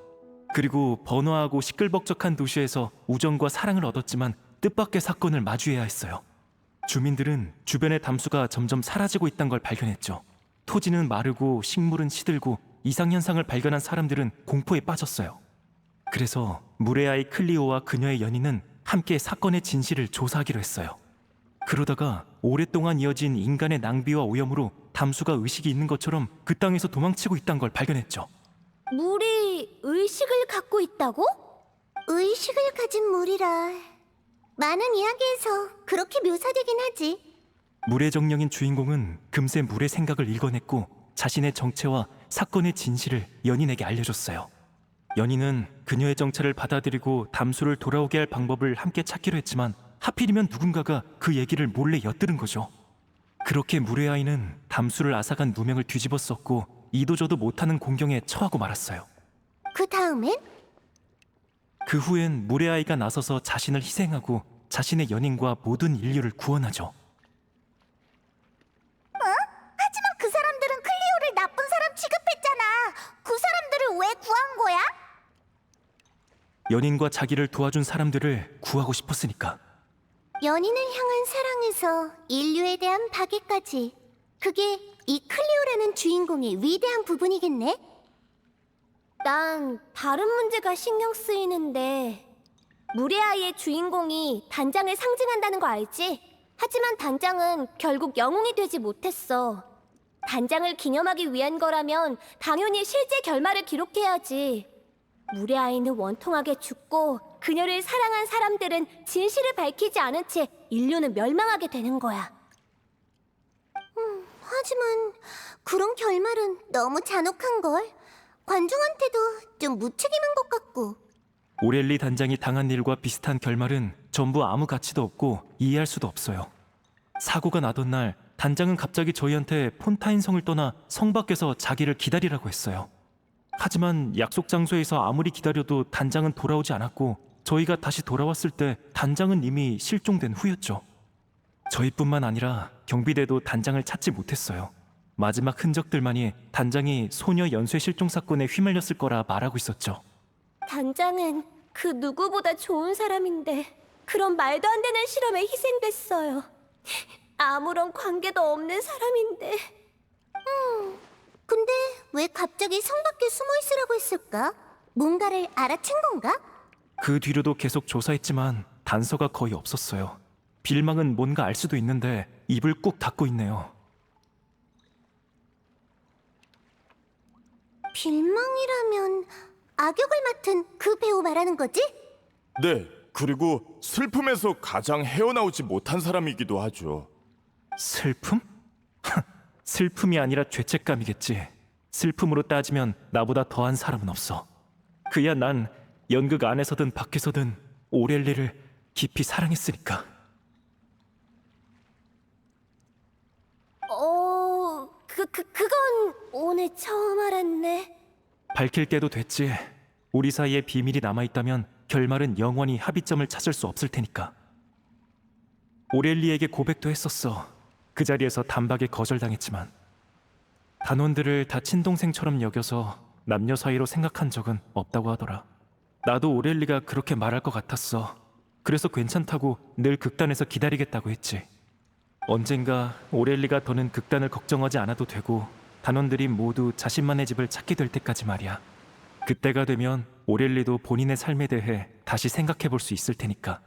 [SPEAKER 5] 그리고 번화하고 시끌벅적한 도시에서 우정과 사랑을 얻었지만 뜻밖의 사건을 마주해야 했어요. 주민들은 주변의 담수가 점점 사라지고 있다는 걸 발견했죠. 토지는 마르고 식물은 시들고 이상현상을 발견한 사람들은 공포에 빠졌어요. 그래서 물의 아이 클리오와 그녀의 연인은 함께 사건의 진실을 조사하기로 했어요. 그러다가 오랫동안 이어진 인간의 낭비와 오염으로 담수가 의식이 있는 것처럼 그 땅에서 도망치고 있다는 걸 발견했죠.
[SPEAKER 2] 물이 의식을 갖고 있다고? 의식을 가진 물이라. 많은 이야기에서 그렇게 묘사되긴 하지.
[SPEAKER 5] 물의 정령인 주인공은 금세 물의 생각을 읽어냈고 자신의 정체와 사건의 진실을 연인에게 알려줬어요. 연인은 그녀의 정체를 받아들이고 담수를 돌아오게 할 방법을 함께 찾기로 했지만 하필이면 누군가가 그 얘기를 몰래 엿들은 거죠. 그렇게 물의 아이는 담수를 앗아간 누명을 뒤집어 썼고 이도저도 못하는 공경에 처하고 말았어요.
[SPEAKER 2] 그 다음엔?
[SPEAKER 5] 그 후엔 물의 아이가 나서서 자신을 희생하고 자신의 연인과 모든 인류를 구원하죠.
[SPEAKER 1] 하지만 그 사람들은 클리오를 나쁜 사람 취급했잖아. 그 사람들을 왜 구한 거야?
[SPEAKER 5] 연인과 자기를 도와준 사람들을 구하고 싶었으니까.
[SPEAKER 2] 연인을 향한 사랑에서 인류에 대한 파괴까지. 그게 이 클리오라는 주인공의 위대한 부분이겠네? 난 다른 문제가 신경 쓰이는데 물의 아이의 주인공이 단장을 상징한다는 거 알지? 하지만 단장은 결국 영웅이 되지 못했어. 단장을 기념하기 위한 거라면 당연히 실제 결말을 기록해야지. 물의 아이는 원통하게 죽고 그녀를 사랑한 사람들은 진실을 밝히지 않은 채 인류는 멸망하게 되는 거야. 하지만 그런 결말은 너무 잔혹한걸. 관중한테도 좀 무책임한 것 같고.
[SPEAKER 5] 오렐리 단장이 당한 일과 비슷한 결말은 전부 아무 가치도 없고 이해할 수도 없어요. 사고가 나던 날 단장은 갑자기 저희한테 폰타인 성을 떠나 성 밖에서 자기를 기다리라고 했어요. 하지만 약속 장소에서 아무리 기다려도 단장은 돌아오지 않았고 저희가 다시 돌아왔을 때 단장은 이미 실종된 후였죠. 저희뿐만 아니라 경비대도 단장을 찾지 못했어요. 마지막 흔적들만이 단장이 소녀 연쇄 실종 사건에 휘말렸을 거라 말하고 있었죠.
[SPEAKER 2] 단장은 그 누구보다 좋은 사람인데 그런 말도 안 되는 실험에 희생됐어요. 아무런 관계도 없는 사람인데. 근데 왜 갑자기 성 밖에 숨어 있으라고 했을까? 뭔가를 알아챈 건가?
[SPEAKER 5] 그 뒤로도 계속 조사했지만 단서가 거의 없었어요. 빌망은 뭔가 알 수도 있는데 입을 꾹 닫고 있네요.
[SPEAKER 2] 빌망이라면 악역을 맡은 그 배우 말하는 거지?
[SPEAKER 3] 네, 그리고 슬픔에서 가장 헤어나오지 못한 사람이기도 하죠.
[SPEAKER 5] 슬픔? 슬픔이 아니라 죄책감이겠지. 슬픔으로 따지면 나보다 더한 사람은 없어. 그야 난 연극 안에서든 밖에서든 오렐리를 깊이 사랑했으니까.
[SPEAKER 2] 그건 오늘 처음 알았네.
[SPEAKER 5] 밝힐 때도 됐지. 우리 사이에 비밀이 남아있다면 결말은 영원히 합의점을 찾을 수 없을 테니까. 오렐리에게 고백도 했었어. 그 자리에서 단박에 거절당했지만 단원들을 다 친동생처럼 여겨서 남녀 사이로 생각한 적은 없다고 하더라. 나도 오렐리가 그렇게 말할 것 같았어. 그래서 괜찮다고 늘 극단에서 기다리겠다고 했지. 언젠가 오렐리가 더는 극단을 걱정하지 않아도 되고 단원들이 모두 자신만의 집을 찾게 될 때까지 말이야. 그때가 되면 오렐리도 본인의 삶에 대해 다시 생각해 볼 수 있을 테니까.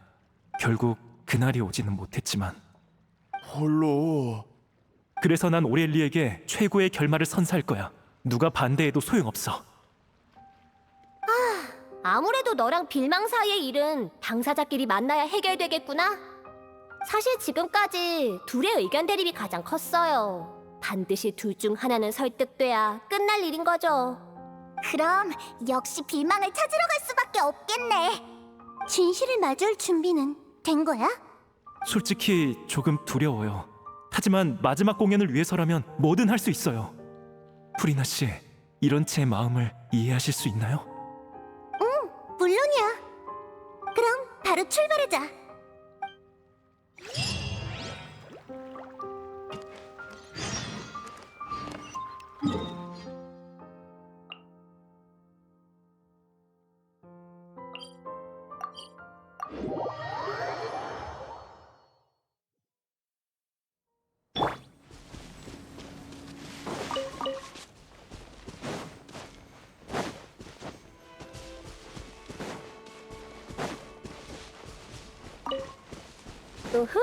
[SPEAKER 5] 결국 그날이 오지는 못했지만.
[SPEAKER 3] 홀로...
[SPEAKER 5] 그래서 난 오렐리에게 최고의 결말을 선사할 거야. 누가 반대해도 소용없어.
[SPEAKER 2] 아무래도 너랑 빌망 사이의 일은 당사자끼리 만나야 해결되겠구나. 사실 지금까지 둘의 의견 대립이 가장 컸어요. 반드시 둘 중 하나는 설득돼야 끝날 일인 거죠.
[SPEAKER 1] 그럼 역시 빌망을 찾으러 갈 수밖에 없겠네.
[SPEAKER 2] 진실을 마주할 준비는 된 거야?
[SPEAKER 5] 솔직히 조금 두려워요. 하지만 마지막 공연을 위해서라면 뭐든 할 수 있어요. 프리나 씨, 이런 제 마음을 이해하실 수 있나요?
[SPEAKER 2] 물론이야. 그럼 바로 출발하자. 우후.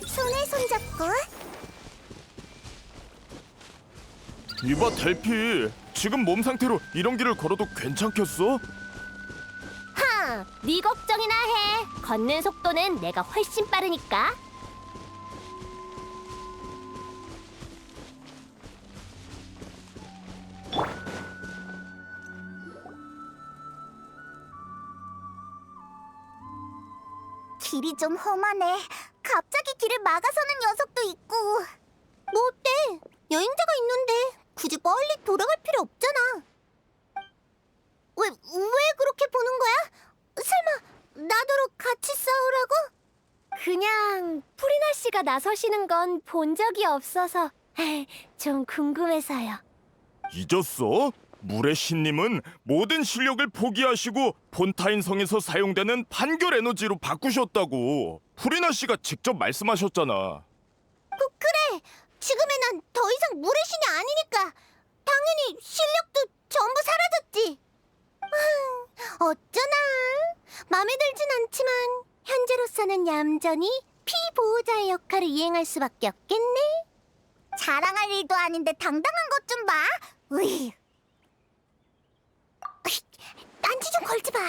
[SPEAKER 1] 손에 손잡고.
[SPEAKER 3] 이봐 델피, 지금 몸 상태로 이런 길을 걸어도 괜찮겠어?
[SPEAKER 2] 하, 네 걱정이나 해. 걷는 속도는 내가 훨씬 빠르니까.
[SPEAKER 1] 길이 좀 험하네. 갑자기 길을 막아서는 녀석도 있고.
[SPEAKER 2] 뭐 어때? 여행자가 있는데 굳이 멀리 돌아갈 필요 없잖아. 왜 그렇게 보는 거야? 설마 나더러 같이 싸우라고? 그냥 프리나 씨가 나서시는 건 본 적이 없어서 좀 궁금해서요.
[SPEAKER 3] 잊었어? 물의 신님은 모든 실력을 포기하시고 폰타인 성에서 사용되는 판결 에너지로 바꾸셨다고. 프리나 씨가 직접 말씀하셨잖아.
[SPEAKER 2] 그래. 지금의 난 더 이상 물의 신이 아니니까 당연히 실력도 전부 사라졌지. 어쩌나 마음에 들진 않지만 현재로서는 얌전히 피보호자의 역할을 이행할 수밖에 없겠네.
[SPEAKER 1] 자랑할 일도 아닌데 당당한 것 좀 봐. 으이.
[SPEAKER 2] 딴지 좀 걸지 마.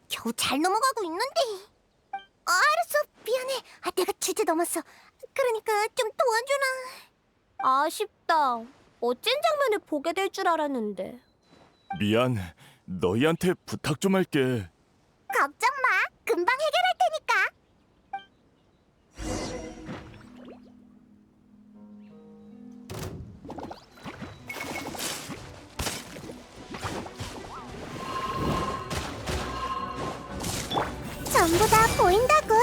[SPEAKER 2] 겨우 잘 넘어가고 있는데. 알았어. 미안해. 내가 주제 넘었어. 그러니까 좀 도와주라. 아쉽다. 어쩐 장면을 보게 될 줄 알았는데.
[SPEAKER 3] 미안. 너희한테 부탁 좀 할게.
[SPEAKER 1] 걱정 마. 금방 해결할 테니까. 전부 다 보인다고.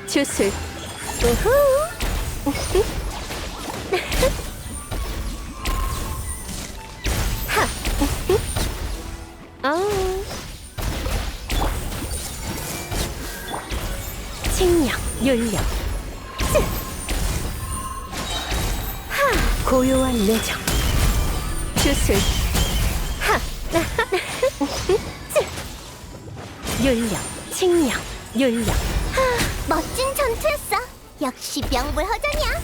[SPEAKER 4] 주술.
[SPEAKER 2] 우후.
[SPEAKER 4] 칭력, 윤력. 고요한 내정. 주술. 윤력, 칭력, 윤력.
[SPEAKER 2] 멋진 전투였어. 역시 명불허전이야.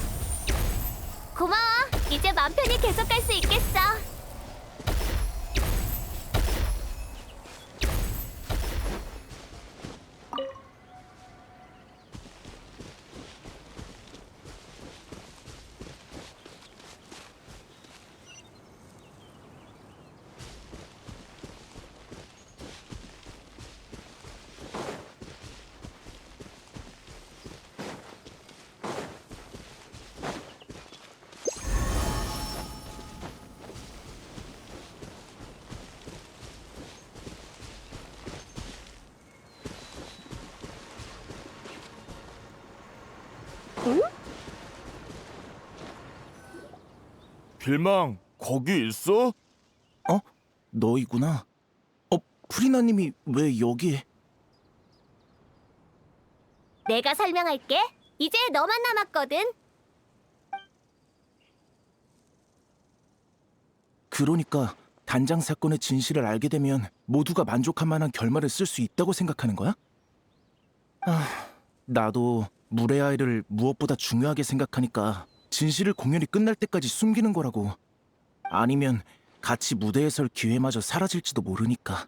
[SPEAKER 2] 고마워. 이제 맘 편히 계속할 수 있겠어.
[SPEAKER 3] 빌망, 거기 있어?
[SPEAKER 7] 너희구나. 프리나님이 왜 여기?
[SPEAKER 2] 내가 설명할게. 이제 너만 남았거든.
[SPEAKER 7] 그러니까 단장 사건의 진실을 알게 되면 모두가 만족할 만한 결말을 쓸 수 있다고 생각하는 거야? 나도 물의 아이를 무엇보다 중요하게 생각하니까 진실을 공연이 끝날 때까지 숨기는 거라고. 아니면 같이 무대에 설 기회마저 사라질지도 모르니까.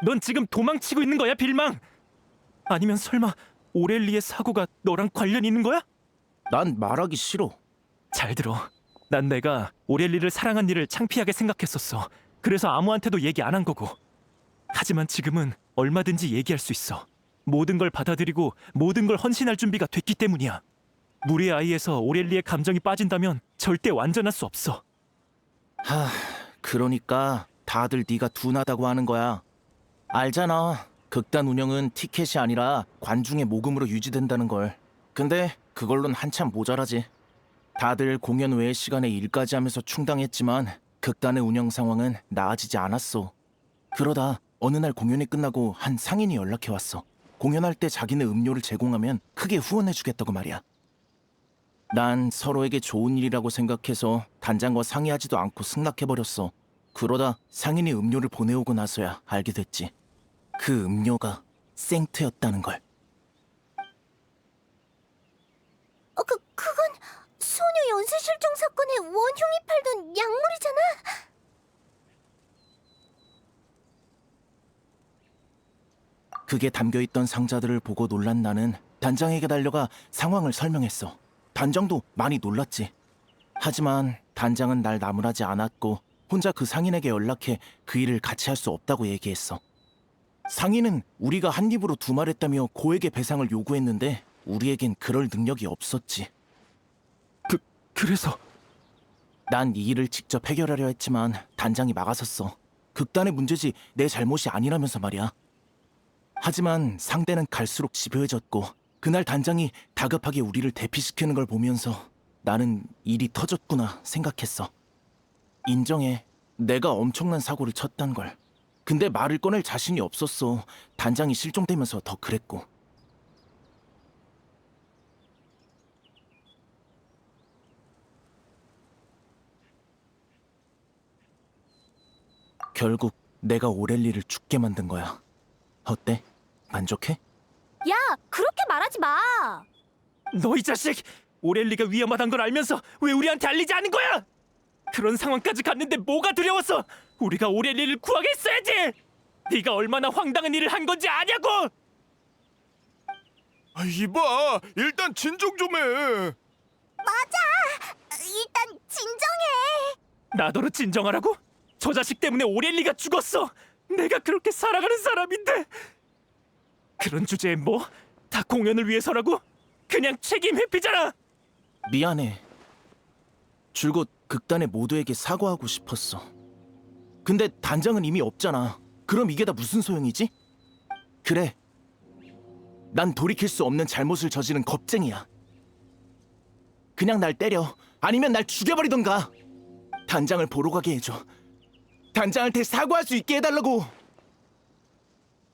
[SPEAKER 5] 넌 지금 도망치고 있는 거야, 빌망? 아니면 설마 오렐리의 사고가 너랑 관련 있는 거야?
[SPEAKER 7] 난 말하기 싫어.
[SPEAKER 5] 잘 들어. 난 내가 오렐리를 사랑한 일을 창피하게 생각했었어. 그래서 아무한테도 얘기 안 한 거고. 하지만 지금은 얼마든지 얘기할 수 있어. 모든 걸 받아들이고 모든 걸 헌신할 준비가 됐기 때문이야. 물의 아이에서 오렐리의 감정이 빠진다면 절대 완전할 수 없어.
[SPEAKER 7] 그러니까 다들 네가 둔하다고 하는 거야. 알잖아. 극단 운영은 티켓이 아니라 관중의 모금으로 유지된다는 걸. 근데 그걸론 한참 모자라지. 다들 공연 외의 시간에 일까지 하면서 충당했지만 극단의 운영 상황은 나아지지 않았어. 그러다 어느 날 공연이 끝나고 한 상인이 연락해 왔어. 공연할 때 자기네 음료를 제공하면 크게 후원해주겠다고 말이야. 난 서로에게 좋은 일이라고 생각해서 단장과 상의하지도 않고 승낙해버렸어. 그러다 상인이 음료를 보내오고 나서야 알게 됐지. 그 음료가 생트였다는 걸.
[SPEAKER 2] 그건 소녀 연쇄실종 사건의 원흉이 팔던 약물이잖아.
[SPEAKER 7] 극에 담겨있던 상자들을 보고 놀란 나는 단장에게 달려가 상황을 설명했어. 단장도 많이 놀랐지. 하지만 단장은 날 나무라지 않았고 혼자 그 상인에게 연락해 그 일을 같이 할 수 없다고 얘기했어. 상인은 우리가 한 입으로 두말했다며 고액의 배상을 요구했는데 우리에겐 그럴 능력이 없었지.
[SPEAKER 5] 그래서
[SPEAKER 7] 난 이 일을 직접 해결하려 했지만 단장이 막아섰어. 극단의 문제지 내 잘못이 아니라면서 말이야. 하지만 상대는 갈수록 집요해졌고 그날 단장이 다급하게 우리를 대피시키는 걸 보면서 나는 일이 터졌구나 생각했어. 인정해. 내가 엄청난 사고를 쳤단 걸. 근데 말을 꺼낼 자신이 없었어. 단장이 실종되면서 더 그랬고. 결국 내가 오렐리를 죽게 만든 거야. 어때? 만족해?
[SPEAKER 2] 야, 그렇게 말하지 마.
[SPEAKER 5] 너 이 자식! 오렐리가 위험하단 걸 알면서 왜 우리한테 알리지 않은 거야? 그런 상황까지 갔는데 뭐가 두려웠어? 우리가 오렐리를 구하겠어야지! 네가 얼마나 황당한 일을 한 건지 아냐고!
[SPEAKER 3] 이봐, 일단 진정 좀 해.
[SPEAKER 1] 일단 진정해.
[SPEAKER 5] 나더러 진정하라고? 저 자식 때문에 오렐리가 죽었어! 내가 그렇게 사랑하는 사람인데! 그런 주제에 뭐? 다 공연을 위해서라고? 그냥 책임 회피잖아!
[SPEAKER 7] 미안해. 줄곧 극단의 모두에게 사과하고 싶었어. 근데 단장은 이미 없잖아. 그럼 이게 다 무슨 소용이지? 그래. 난 돌이킬 수 없는 잘못을 저지른 겁쟁이야. 그냥 날 때려. 아니면 날 죽여버리던가. 단장을 보러 가게 해줘. 단장한테 사과할 수 있게 해달라고.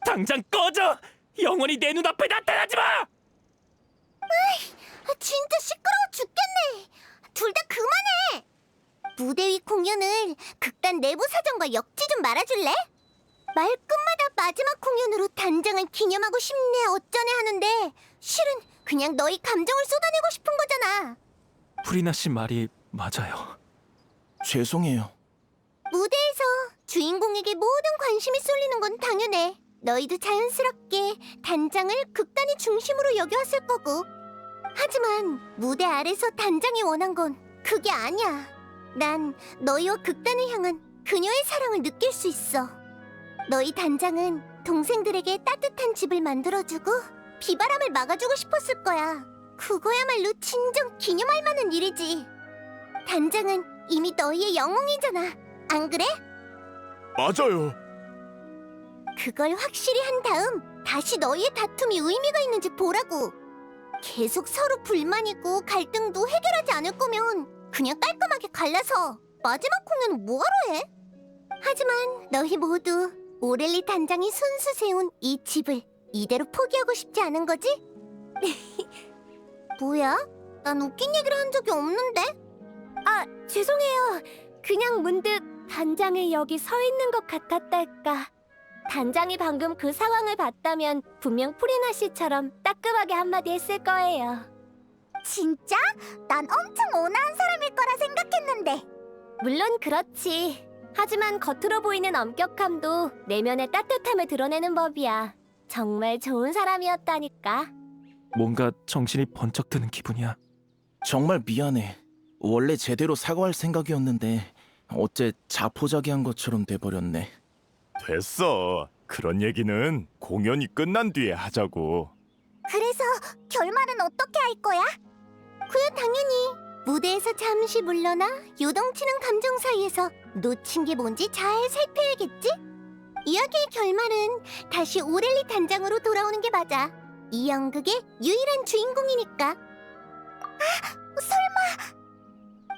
[SPEAKER 5] 당장 꺼져! 영원히 내 눈앞에 나타나지 마!
[SPEAKER 2] 진짜 시끄러워 죽겠네. 둘 다 그만해. 무대 위 공연을 극단 내부 사정과 엮지 좀 말아줄래? 말끝마다 마지막 공연으로 단장을 기념하고 싶네 어쩌네 하는데 실은 그냥 너희 감정을 쏟아내고 싶은 거잖아.
[SPEAKER 5] 프리나 씨 말이 맞아요.
[SPEAKER 7] 죄송해요.
[SPEAKER 2] 무대에서 주인공에게 모든 관심이 쏠리는 건 당연해. 너희도 자연스럽게 단장을 극단의 중심으로 여겨왔을 거고. 하지만 무대 아래서 단장이 원한 건 그게 아니야. 난 너희와 극단을 향한 그녀의 사랑을 느낄 수 있어. 너희 단장은 동생들에게 따뜻한 집을 만들어주고 비바람을 막아주고 싶었을 거야. 그거야말로 진정 기념할 만한 일이지. 단장은 이미 너희의 영웅이잖아. 안 그래?
[SPEAKER 3] 맞아요.
[SPEAKER 2] 그걸 확실히 한 다음 다시 너희의 다툼이 의미가 있는지 보라고. 계속 서로 불만이고 갈등도 해결하지 않을 거면 그냥 깔끔하게 갈라서 마지막 공연은 뭐하러 해? 하지만 너희 모두 오렐리 단장이 손수 세운 이 집을 이대로 포기하고 싶지 않은 거지? 뭐야? 난 웃긴 얘기를 한 적이 없는데? 아, 죄송해요. 그냥 문득 단장이 여기 서 있는 것 같았달까. 단장이 방금 그 상황을 봤다면 분명 프리나 씨처럼 따끔하게 한마디 했을 거예요.
[SPEAKER 1] 진짜? 난 엄청 온화한 사람일 거라 생각했는데.
[SPEAKER 2] 물론 그렇지. 하지만 겉으로 보이는 엄격함도 내면의 따뜻함을 드러내는 법이야. 정말 좋은 사람이었다니까.
[SPEAKER 5] 뭔가 정신이 번쩍 드는 기분이야.
[SPEAKER 7] 정말 미안해. 원래 제대로 사과할 생각이었는데 어째 자포자기한 것처럼 돼버렸네.
[SPEAKER 3] 됐어. 그런 얘기는 공연이 끝난 뒤에 하자고.
[SPEAKER 1] 그래서 결말은 어떻게 할 거야?
[SPEAKER 2] 그야 당연히 무대에서 잠시 물러나 요동치는 감정 사이에서 놓친 게 뭔지 잘 살펴야겠지? 이야기의 결말은 다시 오렐리 단장으로 돌아오는 게 맞아. 이 연극의 유일한 주인공이니까. 설마...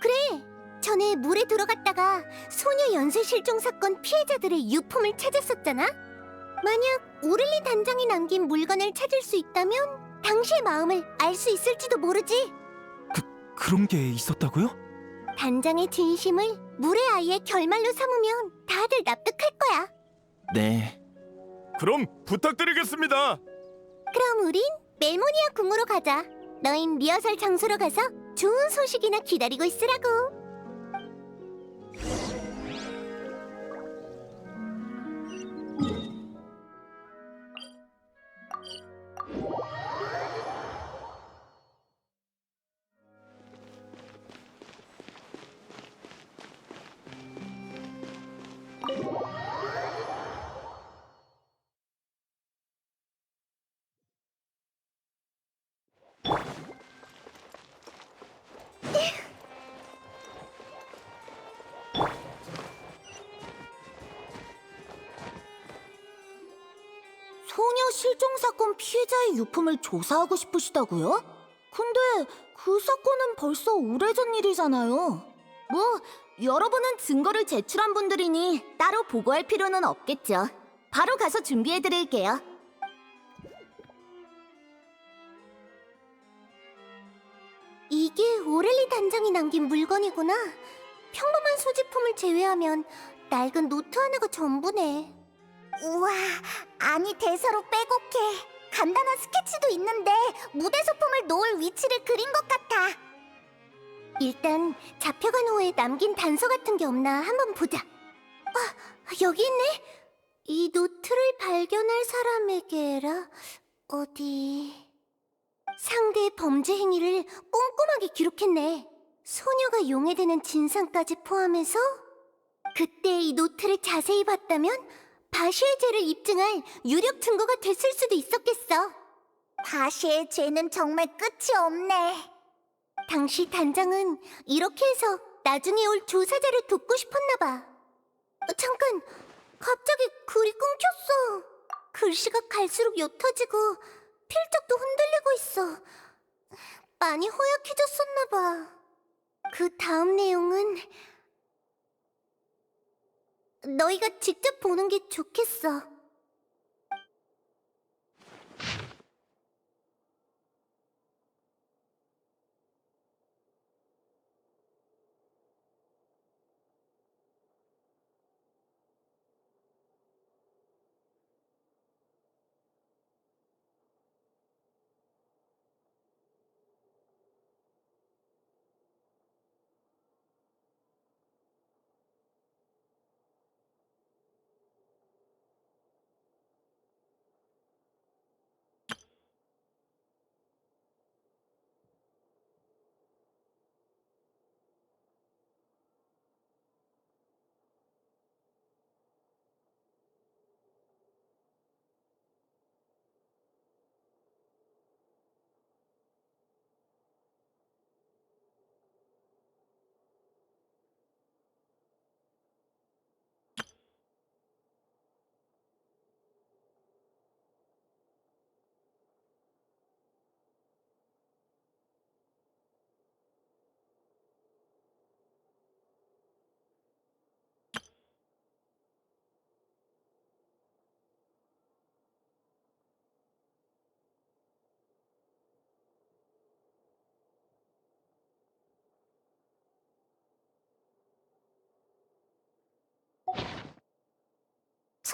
[SPEAKER 2] 그래, 전에 물에 들어갔다가 소녀 연쇄 실종 사건 피해자들의 유품을 찾았었잖아? 만약 오렐리 단장이 남긴 물건을 찾을 수 있다면 당시의 마음을 알 수 있을지도 모르지.
[SPEAKER 5] 그런 게 있었다고요?
[SPEAKER 2] 단장의 진심을 물의 아이의 결말로 삼으면 다들 납득할 거야.
[SPEAKER 7] 네.
[SPEAKER 3] 그럼 부탁드리겠습니다.
[SPEAKER 2] 그럼 우린 멜모니아 궁으로 가자. 너흰 리허설 장소로 가서 좋은 소식이나 기다리고 있으라고.
[SPEAKER 1] 실종 사건 피해자의 유품을 조사하고 싶으시다고요? 근데 그 사건은 벌써 오래전 일이잖아요. 뭐 여러분은 증거를 제출한 분들이니 따로 보고할 필요는 없겠죠. 바로 가서 준비해드릴게요.
[SPEAKER 2] 이게 오렐리 단장이 남긴 물건이구나. 평범한 소지품을 제외하면 낡은 노트 하나가 전부네.
[SPEAKER 1] 우와, 아니 대사로 빼곡해. 간단한 스케치도 있는데 무대 소품을 놓을 위치를 그린 것 같아.
[SPEAKER 2] 일단 잡혀간 후에 남긴 단서 같은 게 없나 한번 보자. 여기 있네. 이 노트를 발견할 사람에게라. 어디... 상대의 범죄 행위를 꼼꼼하게 기록했네. 소녀가 용해되는 진상까지 포함해서 그때 이 노트를 자세히 봤다면 바시의 죄를 입증할 유력 증거가 됐을 수도 있었겠어.
[SPEAKER 1] 바시의 죄는 정말 끝이 없네.
[SPEAKER 2] 당시 단장은 이렇게 해서 나중에 올 조사자를 돕고 싶었나 봐. 잠깐, 갑자기 글이 끊겼어. 글씨가 갈수록 옅어지고 필적도 흔들리고 있어. 많이 허약해졌었나 봐. 그 다음 내용은 너희가 직접 보는 게 좋겠어.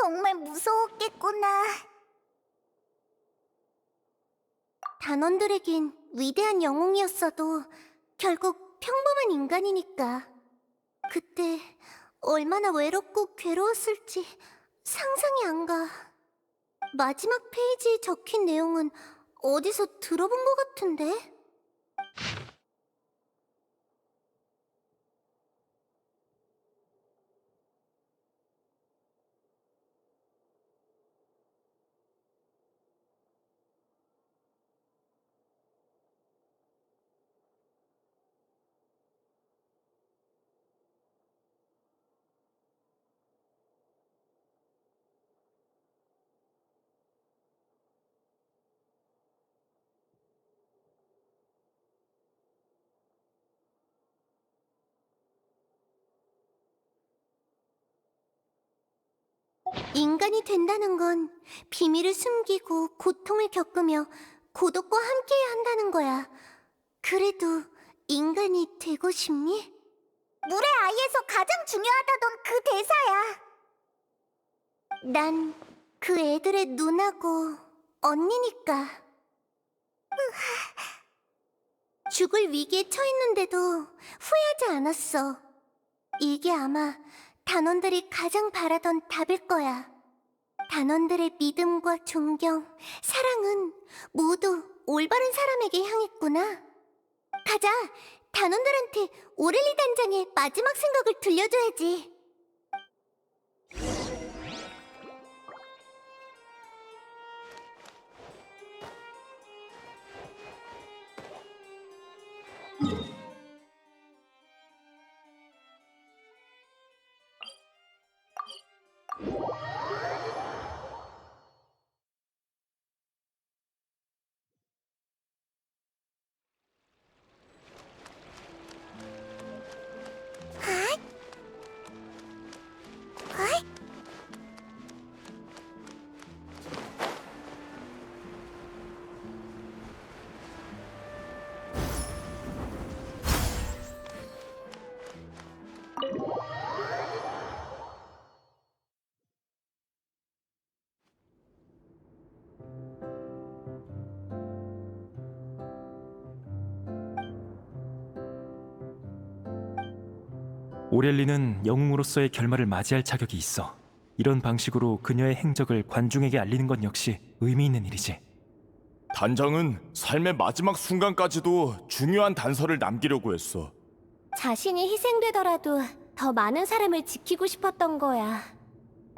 [SPEAKER 1] 정말 무서웠겠구나.
[SPEAKER 2] 단원들에겐 위대한 영웅이었어도 결국 평범한 인간이니까. 그때 얼마나 외롭고 괴로웠을지 상상이 안 가. 마지막 페이지에 적힌 내용은 어디서 들어본 것 같은데? 인간이 된다는 건 비밀을 숨기고 고통을 겪으며 고독과 함께해야 한다는 거야. 그래도 인간이 되고 싶니?
[SPEAKER 1] 물의 아이에서 가장 중요하다던 그 대사야.
[SPEAKER 2] 난 그 애들의 누나고 언니니까. 죽을 위기에 처했는데도 후회하지 않았어. 이게 아마 단원들이 가장 바라던 답일 거야. 단원들의 믿음과 존경, 사랑은 모두 올바른 사람에게 향했구나. 가자, 단원들한테 오렐리 단장의 마지막 생각을 들려줘야지.
[SPEAKER 5] 오렐리는 영웅으로서의 결말을 맞이할 자격이 있어. 이런 방식으로 그녀의 행적을 관중에게 알리는 건 역시 의미 있는 일이지.
[SPEAKER 3] 단장은 삶의 마지막 순간까지도 중요한 단서를 남기려고 했어.
[SPEAKER 2] 자신이 희생되더라도 더 많은 사람을 지키고 싶었던 거야.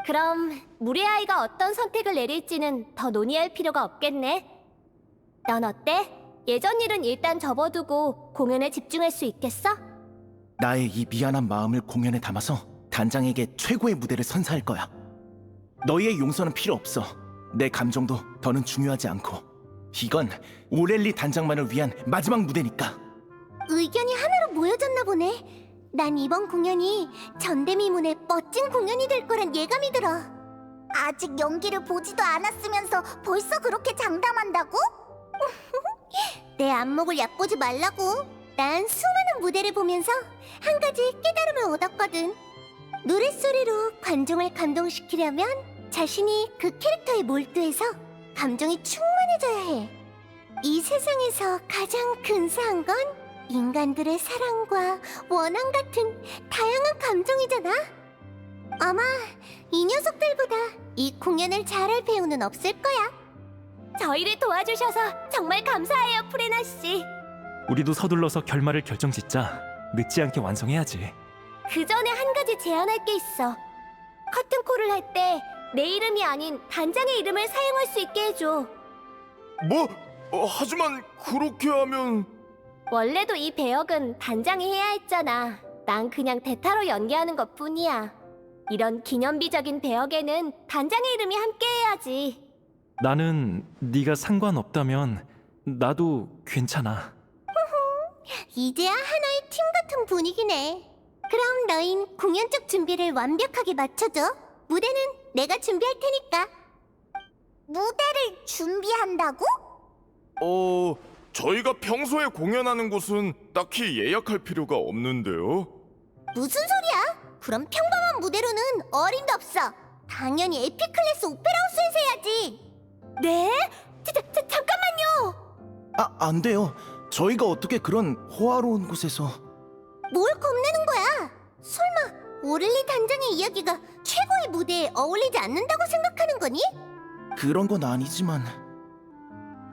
[SPEAKER 2] 그럼 물의 아이가 어떤 선택을 내릴지는 더 논의할 필요가 없겠네. 넌 어때? 예전 일은 일단 접어두고 공연에 집중할 수 있겠어?
[SPEAKER 7] 나의 이 미안한 마음을 공연에 담아서 단장에게 최고의 무대를 선사할 거야. 너희의 용서는 필요 없어. 내 감정도 더는 중요하지 않고. 이건 오렐리 단장만을 위한 마지막 무대니까.
[SPEAKER 2] 의견이 하나로 모여졌나 보네. 난 이번 공연이 전대미문의 멋진 공연이 될 거란 예감이 들어.
[SPEAKER 1] 아직 연기를 보지도 않았으면서 벌써 그렇게 장담한다고?
[SPEAKER 2] 내 안목을 얕보지 말라고. 난 수많은 무대를 보면서 한 가지 깨달음을 얻었거든. 노랫소리로 관중을 감동시키려면 자신이 그 캐릭터에 몰두해서 감정이 충만해져야 해. 이 세상에서 가장 근사한 건 인간들의 사랑과 원한 같은 다양한 감정이잖아. 아마 이 녀석들보다 이 공연을 잘할 배우는 없을 거야. 저희를 도와주셔서 정말 감사해요, 프레나 씨.
[SPEAKER 5] 우리도 서둘러서 결말을 결정짓자. 늦지 않게 완성해야지.
[SPEAKER 2] 그 전에 한 가지 제안할 게 있어. 커튼콜을 할 때 내 이름이 아닌 단장의 이름을 사용할 수 있게 해줘.
[SPEAKER 3] 뭐? 하지만 그렇게 하면...
[SPEAKER 2] 원래도 이 배역은 단장이 해야 했잖아. 난 그냥 대타로 연기하는 것뿐이야. 이런 기념비적인 배역에는 단장의 이름이 함께해야지.
[SPEAKER 5] 나는 네가 상관없다면 나도 괜찮아.
[SPEAKER 2] 이제야 하나의 팀 같은 분위기네. 그럼 너흰 공연 쪽 준비를 완벽하게 맞춰줘. 무대는 내가 준비할 테니까.
[SPEAKER 1] 무대를 준비한다고?
[SPEAKER 3] 저희가 평소에 공연하는 곳은 딱히 예약할 필요가 없는데요.
[SPEAKER 2] 무슨 소리야? 그럼 평범한 무대로는 어림도 없어. 당연히 에픽클래스 오페라하우스에서 해야지. 네? 잠깐만요.
[SPEAKER 7] 안 돼요. 저희가 어떻게 그런 호화로운 곳에서...
[SPEAKER 2] 뭘 겁내는 거야? 설마 오를리 단장의 이야기가 최고의 무대에 어울리지 않는다고 생각하는 거니?
[SPEAKER 7] 그런 건 아니지만...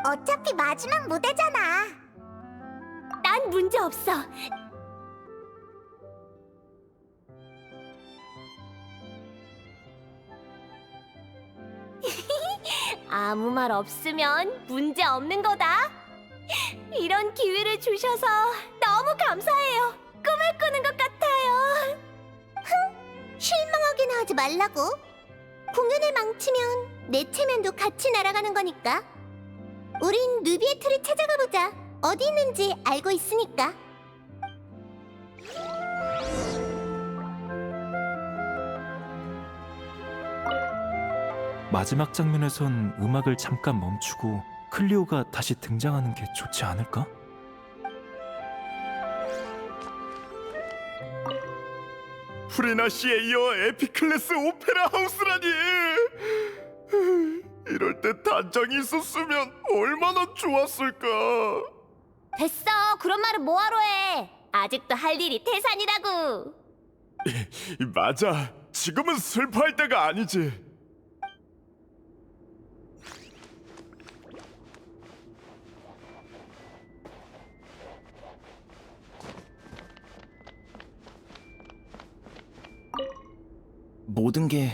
[SPEAKER 1] 어차피 마지막 무대잖아.
[SPEAKER 2] 난 문제 없어. 아무 말 없으면 문제 없는 거다. 이런 기회를 주셔서 너무 감사해요. 꿈을 꾸는 것 같아요. 실망하긴 하지 말라고. 공연을 망치면 내 체면도 같이 날아가는 거니까. 우린 누비의 틀을 찾아가 보자. 어디 있는지 알고 있으니까.
[SPEAKER 5] 마지막 장면에선 음악을 잠깐 멈추고 클리오가 다시 등장하는 게 좋지 않을까?
[SPEAKER 3] 프리나 씨에 이어 에픽클래스 오페라 하우스라니! 이럴 때 단장이 있었으면 얼마나 좋았을까.
[SPEAKER 2] 됐어. 그런 말은 뭐하러 해. 아직도 할 일이 태산이라고.
[SPEAKER 3] 맞아. 지금은 슬퍼할 때가 아니지.
[SPEAKER 7] 모든 게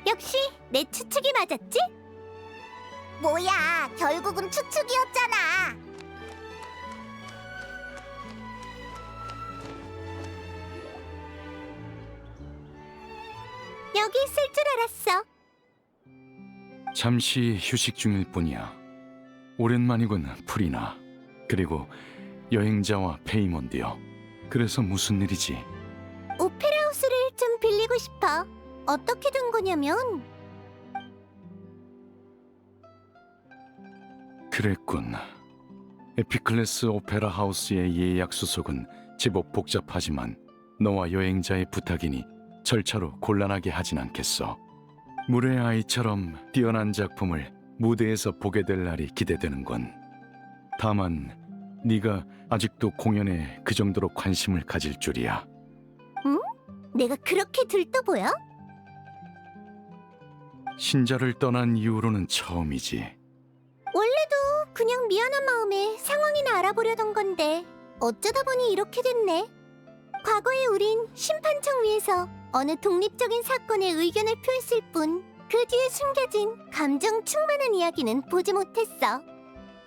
[SPEAKER 2] 역시 내 추측이 맞았지?
[SPEAKER 1] 뭐야, 결국은 추측이었잖아.
[SPEAKER 2] 여기 있을 줄 알았어.
[SPEAKER 8] 잠시 휴식 중일 뿐이야. 오랜만이군, 프리나. 그리고 여행자와 페이몬드요. 그래서 무슨 일이지?
[SPEAKER 2] 오페라하우스를 좀 빌리고 싶어. 어떻게 된 거냐면
[SPEAKER 8] 그랬군. 에피클래스 오페라 하우스의 예약 수속은 제법 복잡하지만 너와 여행자의 부탁이니 절차로 곤란하게 하진 않겠어. 물의 아이처럼 뛰어난 작품을 무대에서 보게 될 날이 기대되는군. 다만 네가 아직도 공연에 그 정도로 관심을 가질 줄이야.
[SPEAKER 2] 내가 그렇게 들떠 보여?
[SPEAKER 8] 신자를 떠난 이후로는 처음이지.
[SPEAKER 2] 원래도 그냥 미안한 마음에 상황이나 알아보려던 건데 어쩌다 보니 이렇게 됐네. 과거에 우린 심판청 위에서 어느 독립적인 사건에 의견을 표했을 뿐 그 뒤에 숨겨진 감정 충만한 이야기는 보지 못했어.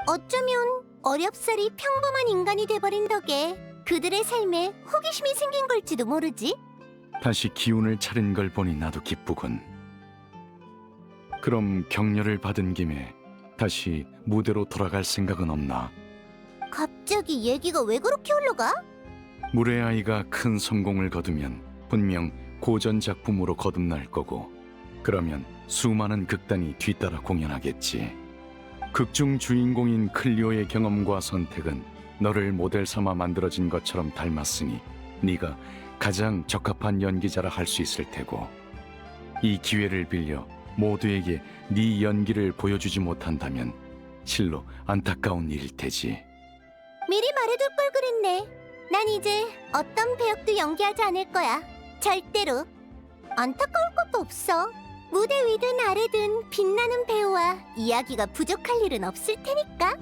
[SPEAKER 2] 어쩌면 어렵사리 평범한 인간이 돼버린 덕에 그들의 삶에 호기심이 생긴 걸지도 모르지.
[SPEAKER 8] 다시 기운을 차린 걸 보니 나도 기쁘군. 그럼 격려를 받은 김에 다시 무대로 돌아갈 생각은 없나?
[SPEAKER 2] 갑자기 얘기가 왜 그렇게 흘러가?
[SPEAKER 8] 물의 아이가 큰 성공을 거두면 분명 고전 작품으로 거듭날 거고, 그러면 수많은 극단이 뒤따라 공연하겠지. 극중 주인공인 클리오의 경험과 선택은 너를 모델 삼아 만들어진 것처럼 닮았으니 네가 가장 적합한 연기자라 할 수 있을 테고, 이 기회를 빌려 모두에게 네 연기를 보여주지 못한다면 실로 안타까운 일일 테지.
[SPEAKER 2] 미리 말해둘 걸 그랬네. 난 이제 어떤 배역도 연기하지 않을 거야. 절대로. 안타까울 것도 없어. 무대 위든 아래든 빛나는 배우와 이야기가 부족할 일은 없을 테니까.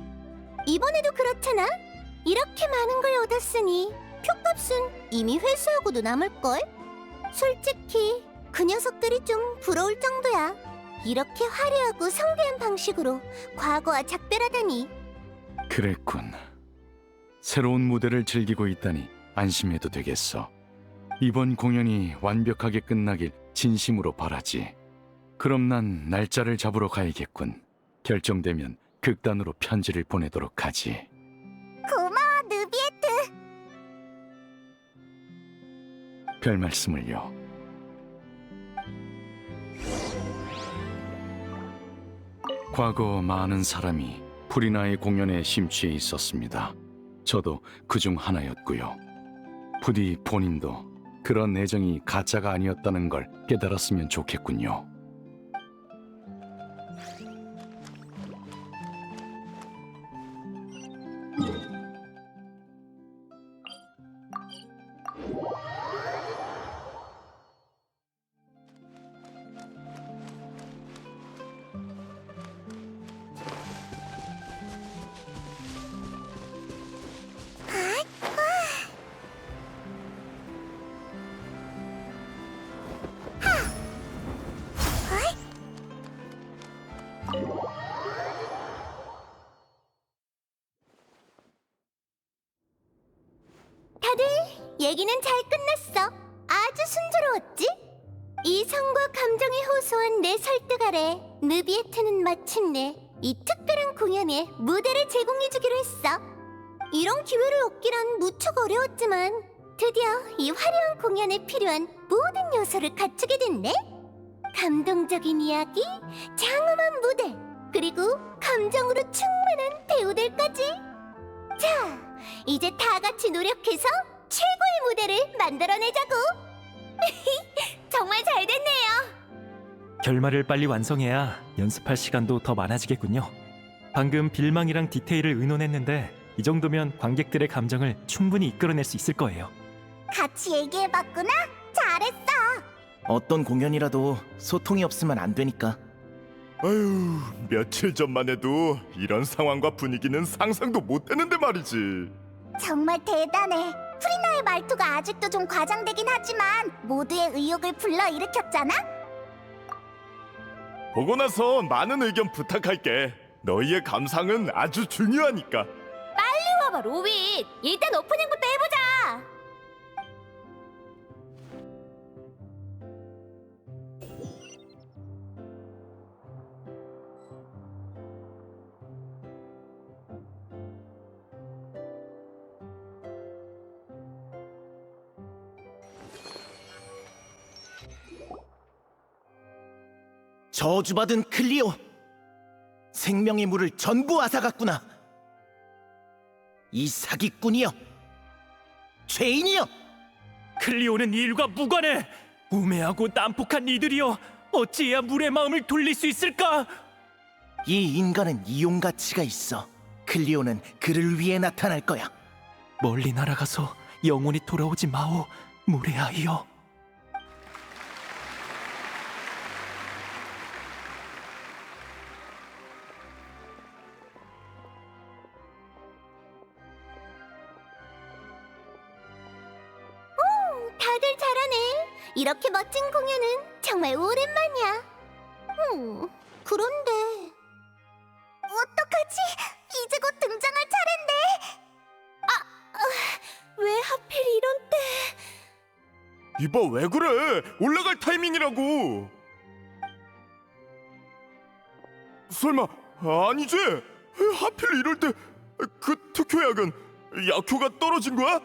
[SPEAKER 2] 이번에도 그렇잖아. 이렇게 많은 걸 얻었으니 표값은 이미 회수하고도 남을걸? 솔직히 그 녀석들이 좀 부러울 정도야. 이렇게 화려하고 성대한 방식으로 과거와 작별하다니.
[SPEAKER 8] 그랬군. 새로운 무대를 즐기고 있다니 안심해도 되겠어. 이번 공연이 완벽하게 끝나길 진심으로 바라지. 그럼 난 날짜를 잡으러 가야겠군. 결정되면 극단으로 편지를 보내도록 하지.
[SPEAKER 2] 고마워, 느비에트.
[SPEAKER 8] 별 말씀을요. 과거 많은 사람이 프리나의 공연에 심취해 있었습니다. 저도 그중 하나였고요. 부디 본인도 그런 애정이 가짜가 아니었다는 걸 깨달았으면 좋겠군요.
[SPEAKER 2] 다들 얘기는 잘 끝났어. 아주 순조로웠지? 이성과 감정이 호소한 내 설득 아래 느비에트는 마침내 이 특별한 공연에 무대를 제공해주기로 했어. 이런 기회를 얻기란 무척 어려웠지만 드디어 이 화려한 공연에 필요한 모든 요소를 갖추게 됐네. 감동적인 이야기, 장엄한 무대, 그리고 감정으로 충만한 배우들까지. 자, 이제 다 같이 노력해서 최고의 무대를 만들어내자고. 정말 잘 됐네요.
[SPEAKER 5] 결말을 빨리 완성해야 연습할 시간도 더 많아지겠군요. 방금 빌망이랑 디테일을 의논했는데 이 정도면 관객들의 감정을 충분히 이끌어낼 수 있을 거예요.
[SPEAKER 2] 같이 얘기해봤구나. 잘했어.
[SPEAKER 7] 어떤 공연이라도 소통이 없으면 안 되니까.
[SPEAKER 3] 아유, 며칠 전만 해도 이런 상황과 분위기는 상상도 못 했는데 말이지.
[SPEAKER 2] 정말 대단해. 프리나의 말투가 아직도 좀 과장되긴 하지만 모두의 의욕을 불러일으켰잖아.
[SPEAKER 3] 보고 나서 많은 의견 부탁할게. 너희의 감상은 아주 중요하니까.
[SPEAKER 2] 빨리 와봐, 로빈. 일단 오프닝부터 해보자.
[SPEAKER 7] 저주받은 클리오! 생명의 물을 전부 앗아갔구나! 이 사기꾼이여! 죄인이여!
[SPEAKER 5] 클리오는 이 일과 무관해. 우매하고 난폭한 이들이여, 어찌해야 물의 마음을 돌릴 수 있을까?
[SPEAKER 7] 이 인간은 이용 가치가 있어. 클리오는 그를 위해 나타날 거야.
[SPEAKER 5] 멀리 날아가서 영원히 돌아오지 마오, 물의 아이여.
[SPEAKER 2] 다들 잘하네. 이렇게 멋진 공연은 정말 오랜만이야. 그런데 어떡하지? 이제 곧 등장할 차례인데. 왜 하필 이런 때?
[SPEAKER 3] 이봐, 왜 그래? 올라갈 타이밍이라고. 설마 아니지? 하필 이럴 때 그 특효약은 약효가 떨어진 거야?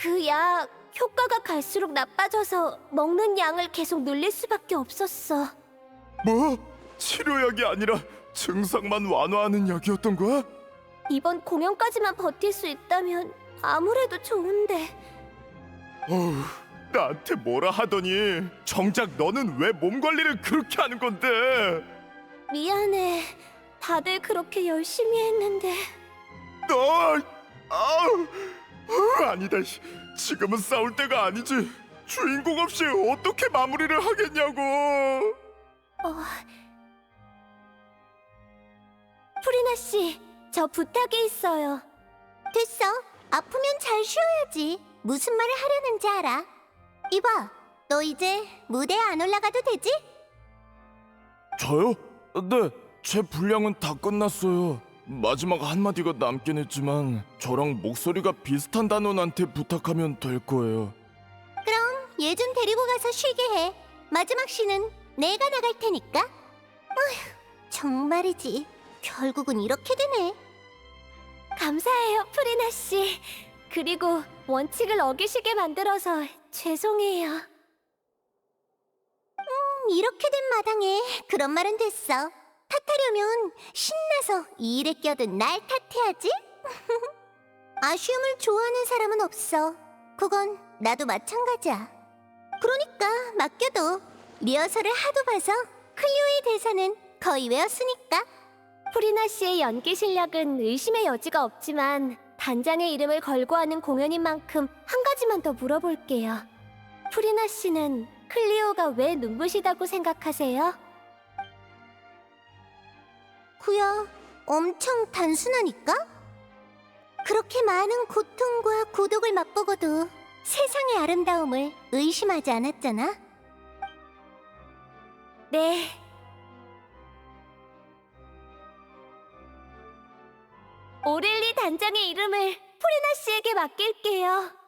[SPEAKER 2] 그 약 효과가 갈수록 나빠져서 먹는 양을 계속 늘릴 수밖에 없었어.
[SPEAKER 3] 뭐? 치료약이 아니라 증상만 완화하는 약이었던 거야?
[SPEAKER 2] 이번 공연까지만 버틸 수 있다면 아무래도 좋은데.
[SPEAKER 3] 어우, 나한테 뭐라 하더니 정작 너는 왜 몸 관리를 그렇게 하는 건데?
[SPEAKER 2] 미안해. 다들 그렇게 열심히 했는데.
[SPEAKER 3] 너, 아니다. 지금은 싸울 때가 아니지. 주인공 없이 어떻게 마무리를 하겠냐고.
[SPEAKER 2] 프리나 씨, 저 부탁이 있어요. 됐어. 아프면 잘 쉬어야지. 무슨 말을 하려는지 알아. 이봐, 너 이제 무대에 안 올라가도 되지?
[SPEAKER 3] 저요? 네, 제 분량은 다 끝났어요. 마지막 한마디가 남긴 했지만 저랑 목소리가 비슷한 단원한테 부탁하면 될 거예요.
[SPEAKER 2] 그럼 얘 좀 데리고 가서 쉬게 해. 마지막 시는 내가 나갈 테니까. 어휴, 정말이지. 결국은 이렇게 되네. 감사해요, 프리나 씨. 그리고 원칙을 어기시게 만들어서 죄송해요. 이렇게 된 마당에 그런 말은 됐어. 탓하려면 신나서 이 일에 껴든 날 탓해야지. 아쉬움을 좋아하는 사람은 없어. 그건 나도 마찬가지야. 그러니까 맡겨둬. 리허설을 하도 봐서 클리오의 대사는 거의 외웠으니까. 프리나 씨의 연기 실력은 의심의 여지가 없지만 단장의 이름을 걸고 하는 공연인 만큼 한 가지만 더 물어볼게요. 프리나 씨는 클리오가 왜 눈부시다고 생각하세요? 그야 엄청 단순하니까? 그렇게 많은 고통과 고독을 맛보고도 세상의 아름다움을 의심하지 않았잖아? 네. 오렐리 단장의 이름을 프리나 씨에게 맡길게요.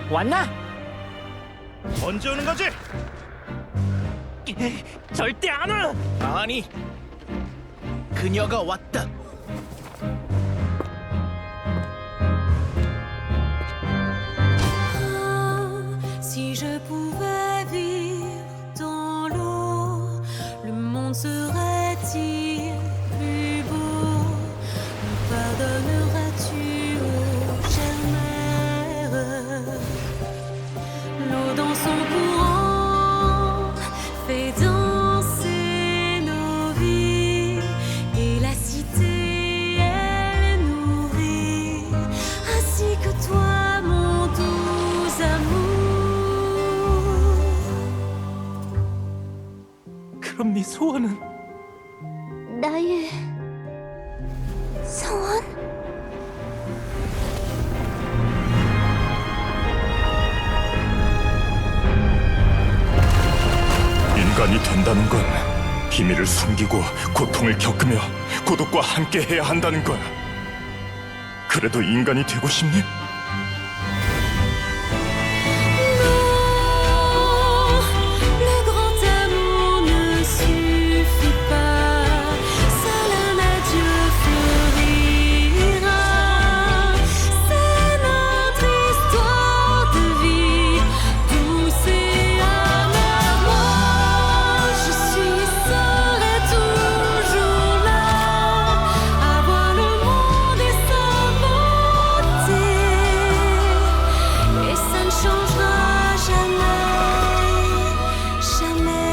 [SPEAKER 5] 왔나? 언제 오는 거지? 절대 안 와!
[SPEAKER 7] 아니, 그녀가 왔다.
[SPEAKER 9] Si je pouvais vivre dans l'eau, le monde serait-il plus beau? Me pardonneras-tu, ô chère mère? L'eau dans son courant fait danser nos vies, et la cité elle nourrit, ainsi que toi, mon doux amour.
[SPEAKER 5] 그럼 네 소원은?
[SPEAKER 2] 나의 소원?
[SPEAKER 3] 인간이 된다는 건 비밀을 숨기고 고통을 겪으며 고독과 함께 해야 한다는 거야. 그래도 인간이 되고 싶니?
[SPEAKER 9] Le grand amour ne suffit pas, seul un adieu fleurira. C'est notre histoire de vie, douce et amère. Moi, je serai toujours là, à voir le monde et sa beauté, et ça ne changera jamais, jamais.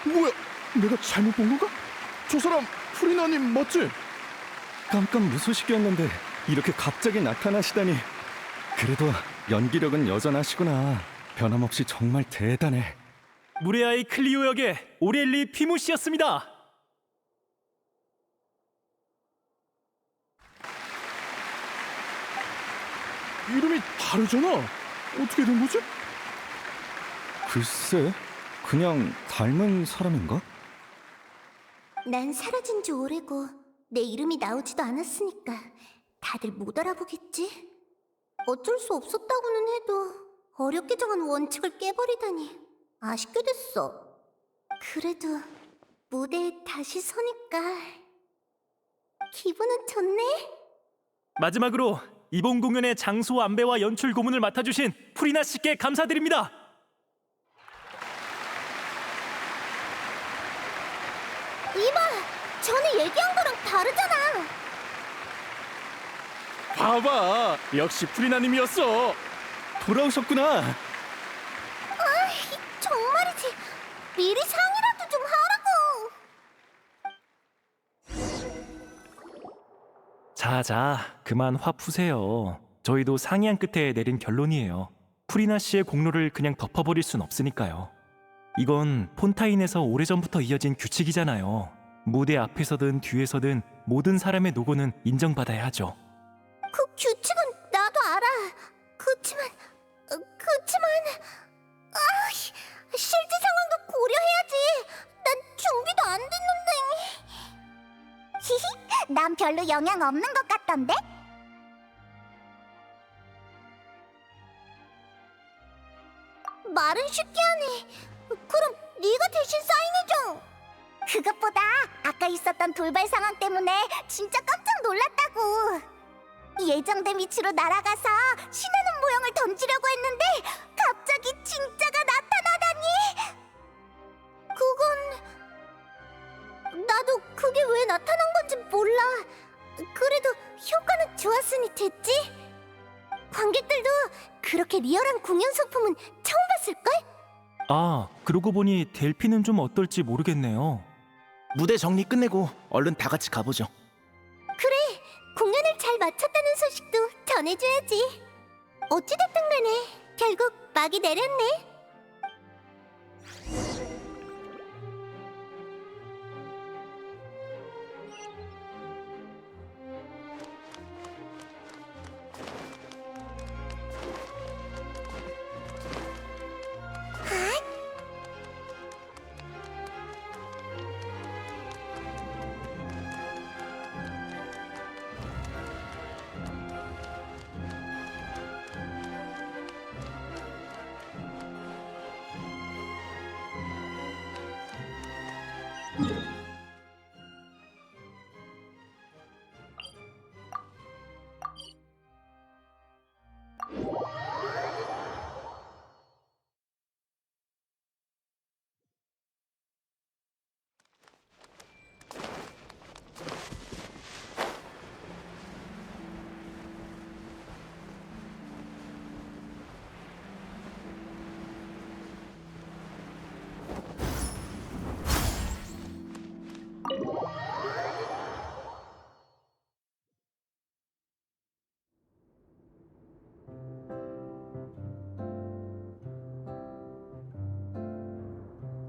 [SPEAKER 10] 뭐야? 내가 잘못 본 건가? 저 사람 프리나님 맞지? 깜깜 무소식이었는데 이렇게 갑자기 나타나시다니. 그래도 연기력은 여전하시구나. 변함없이 정말 대단해.
[SPEAKER 5] 물의 아이 클리오 역의 오렐리 피무시였습니다.
[SPEAKER 10] 이름이 다르잖아. 어떻게 된 거지? 글쎄, 그냥 닮은 사람인가?
[SPEAKER 2] 난 사라진 지 오래고 내 이름이 나오지도 않았으니까 다들 못 알아보겠지? 어쩔 수 없었다고는 해도 어렵게 정한 원칙을 깨버리다니 아쉽게 됐어. 그래도 무대에 다시 서니까 기분은 좋네.
[SPEAKER 5] 마지막으로 이번 공연의 장소 안배와 연출 고문을 맡아주신 프리나 씨께 감사드립니다.
[SPEAKER 2] 이봐! 전에 얘기한 거랑 다르잖아!
[SPEAKER 10] 봐봐, 역시 프리나님이었어. 돌아오셨구나.
[SPEAKER 2] 정말이지! 미리 상의라도 좀 하라고!
[SPEAKER 5] 자, 그만 화 푸세요. 저희도 상의한 끝에 내린 결론이에요. 프리나 씨의 공로를 그냥 덮어버릴 순 없으니까요. 이건 폰타인에서 오래전부터 이어진 규칙이잖아요. 무대 앞에서든 뒤에서든 모든 사람의 노고는 인정받아야 하죠.
[SPEAKER 2] 그 규칙은 나도 알아. 그치만 실제 상황도 고려해야지. 난 준비도 안 됐는데. 히히, 난 별로 영향 없는 것 같던데? 말은 쉽게 하네. 그럼 네가 대신 사인해줘. 그것보다 아까 있었던 돌발 상황 때문에 진짜 깜짝 놀랐다고. 예정된 위치로 날아가서 신하는 모형을 던지려고 했는데 갑자기 진짜가 나타나다니. 그건 나도 그게 왜 나타난 건지 몰라. 그래도 효과는 좋았으니 됐지. 관객들도 그렇게 리얼한 공연 소품은 처음 봤을걸?
[SPEAKER 5] 아, 그러고 보니 델피는 좀 어떨지 모르겠네요.
[SPEAKER 7] 무대 정리 끝내고 얼른 다 같이 가보죠.
[SPEAKER 2] 그래, 공연을 잘 마쳤다는 소식도 전해줘야지. 어찌됐든 간에 결국 막이 내렸네.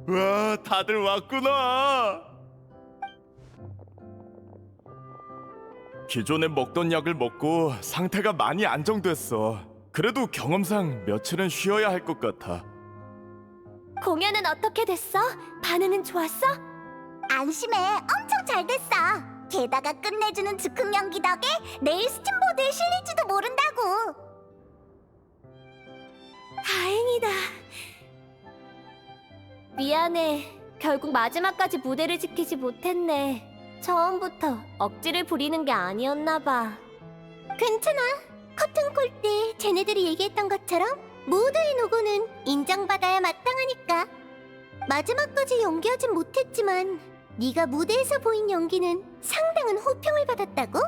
[SPEAKER 3] 와, 다들 왔구나. 기존에 먹던 약을 먹고 상태가 많이 안정됐어. 그래도 경험상 며칠은 쉬어야 할 것 같아.
[SPEAKER 2] 공연은 어떻게 됐어? 반응은 좋았어? 안심해, 엄청 잘 됐어. 게다가 끝내주는 즉흥 연기 덕에 내일 스팀보드에 실릴지도 모른다고. 다행이다. 미안해. 결국 마지막까지 무대를 지키지 못했네. 처음부터 억지를 부리는 게 아니었나 봐. 괜찮아. 커튼콜 때 쟤네들이 얘기했던 것처럼 모두의 노고는 인정받아야 마땅하니까. 마지막까지 연기하진 못했지만 네가 무대에서 보인 연기는 상당한 호평을 받았다고?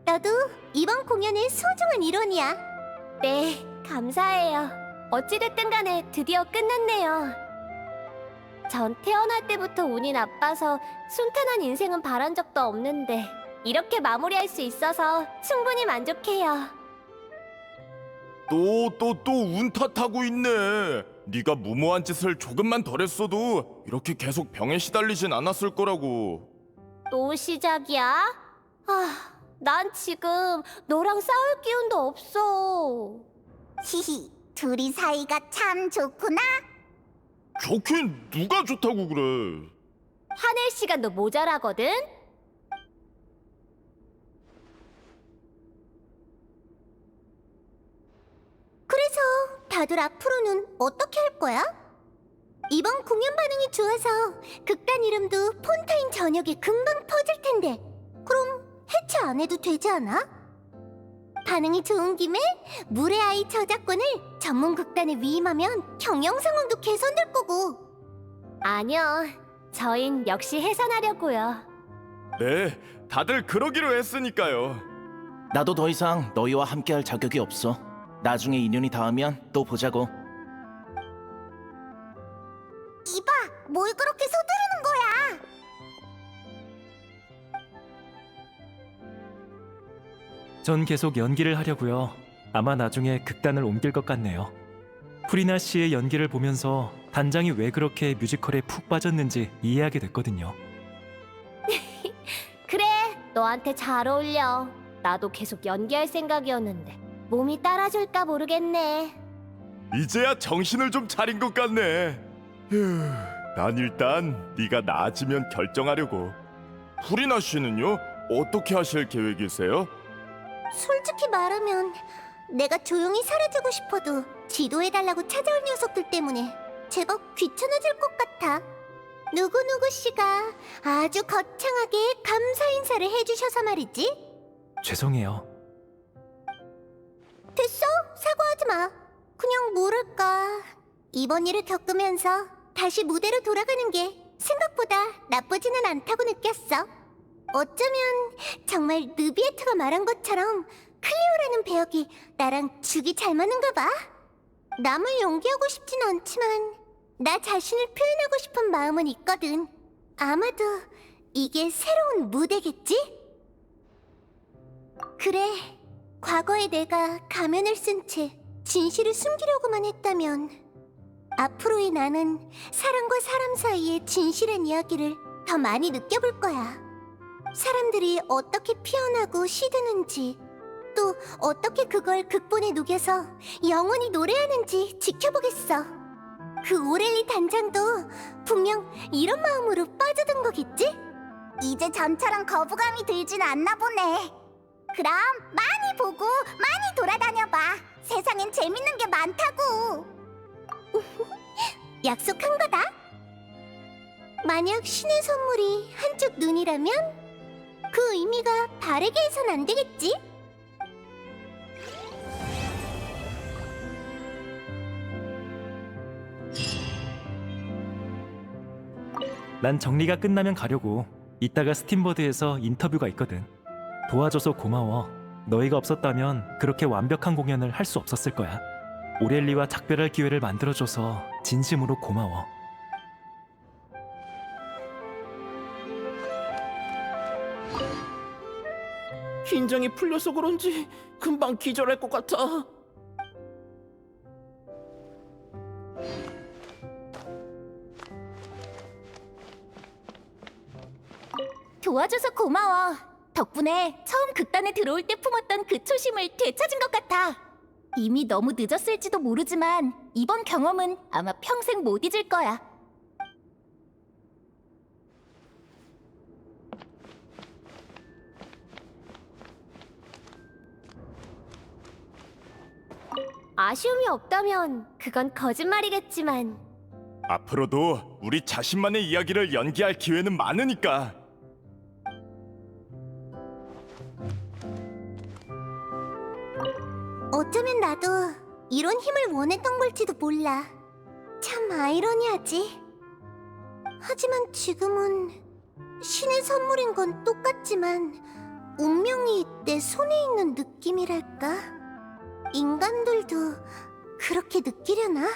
[SPEAKER 2] 너도 이번 공연의 소중한 일원이야. 네, 감사해요. 어찌됐든 간에 드디어 끝났네요. 전 태어날 때부터 운이 나빠서 순탄한 인생은 바란 적도 없는데 이렇게 마무리할 수 있어서 충분히 만족해요.
[SPEAKER 3] 또 운 탓하고 있네. 네가 무모한 짓을 조금만 덜 했어도 이렇게 계속 병에 시달리진 않았을 거라고.
[SPEAKER 2] 또 시작이야? 아, 난 지금 너랑 싸울 기운도 없어. 히히, 둘이 사이가 참 좋구나.
[SPEAKER 3] 좋긴 누가 좋다고 그래.
[SPEAKER 2] 화낼 시간도 모자라거든. 그래서 다들 앞으로는 어떻게 할 거야? 이번 공연 반응이 좋아서 극단 이름도 폰타인 저녁에 금방 퍼질 텐데 그럼 해체 안 해도 되지 않아? 반응이 좋은 김에 물의 아이 저작권을 전문 극단에 위임하면 경영 상황도 개선될 거고. 아니요, 저흰 역시 해산하려고요.
[SPEAKER 3] 네, 다들 그러기로 했으니까요.
[SPEAKER 7] 나도 더 이상 너희와 함께할 자격이 없어. 나중에 인연이 닿으면 또 보자고.
[SPEAKER 2] 이봐, 뭘 그렇게 서두르는 거야?
[SPEAKER 5] 전 계속 연기를 하려고요. 아마 나중에 극단을 옮길 것 같네요. 프리나 씨의 연기를 보면서 단장이 왜 그렇게 뮤지컬에 푹 빠졌는지 이해하게 됐거든요.
[SPEAKER 2] 그래, 너한테 잘 어울려. 나도 계속 연기할 생각이었는데 몸이 따라줄까 모르겠네.
[SPEAKER 3] 이제야 정신을 좀 차린 것 같네. 휴, 난 일단 네가 나아지면 결정하려고. 프리나 씨는요? 어떻게 하실 계획이세요?
[SPEAKER 2] 솔직히 말하면 내가 조용히 사라지고 싶어도 지도해달라고 찾아올 녀석들 때문에 제법 귀찮아질 것 같아. 누구누구 씨가 아주 거창하게 감사 인사를 해주셔서 말이지.
[SPEAKER 5] 죄송해요.
[SPEAKER 2] 됐어, 사과하지 마. 그냥 뭐랄까, 이번 일을 겪으면서 다시 무대로 돌아가는 게 생각보다 나쁘지는 않다고 느꼈어. 어쩌면 정말 느비에트가 말한 것처럼 클리오라는 배역이 나랑 죽이 잘 맞는가 봐. 남을 연기하고 싶진 않지만 나 자신을 표현하고 싶은 마음은 있거든. 아마도 이게 새로운 무대겠지? 그래, 과거에 내가 가면을 쓴 채 진실을 숨기려고만 했다면 앞으로의 나는 사람과 사람 사이의 진실한 이야기를 더 많이 느껴볼 거야. 사람들이 어떻게 피어나고 시드는지, 또 어떻게 그걸 극본에 녹여서 영원히 노래하는지 지켜보겠어. 그 오렐리 단장도 분명 이런 마음으로 빠져든 거겠지? 이제 전처럼 거부감이 들진 않나 보네. 그럼 많이 보고 많이 돌아다녀봐. 세상엔 재밌는 게 많다고. 약속한 거다. 만약 신의 선물이 한쪽 눈이라면 그 의미가 바르게 해선 안 되겠지?
[SPEAKER 5] 난 정리가 끝나면 가려고. 이따가 스팀버드에서 인터뷰가 있거든. 도와줘서 고마워. 너희가 없었다면 그렇게 완벽한 공연을 할 수 없었을 거야. 오렐리와 작별할 기회를 만들어줘서 진심으로 고마워.
[SPEAKER 11] 긴장이 풀려서 그런지 금방 기절할 것 같아.
[SPEAKER 1] 도와줘서 고마워. 덕분에 처음 극단에 들어올 때 품었던 그 초심을 되찾은 것 같아. 이미 너무 늦었을지도 모르지만 이번 경험은 아마 평생 못 잊을 거야.
[SPEAKER 2] 아쉬움이 없다면 그건 거짓말이겠지만
[SPEAKER 3] 앞으로도 우리 자신만의 이야기를 연기할 기회는 많으니까.
[SPEAKER 2] 어쩌면 나도 이런 힘을 원했던 걸지도 몰라. 참 아이러니하지. 하지만 지금은 신의 선물인 건 똑같지만 운명이 내 손에 있는 느낌이랄까? 인간들도 그렇게 느끼려나?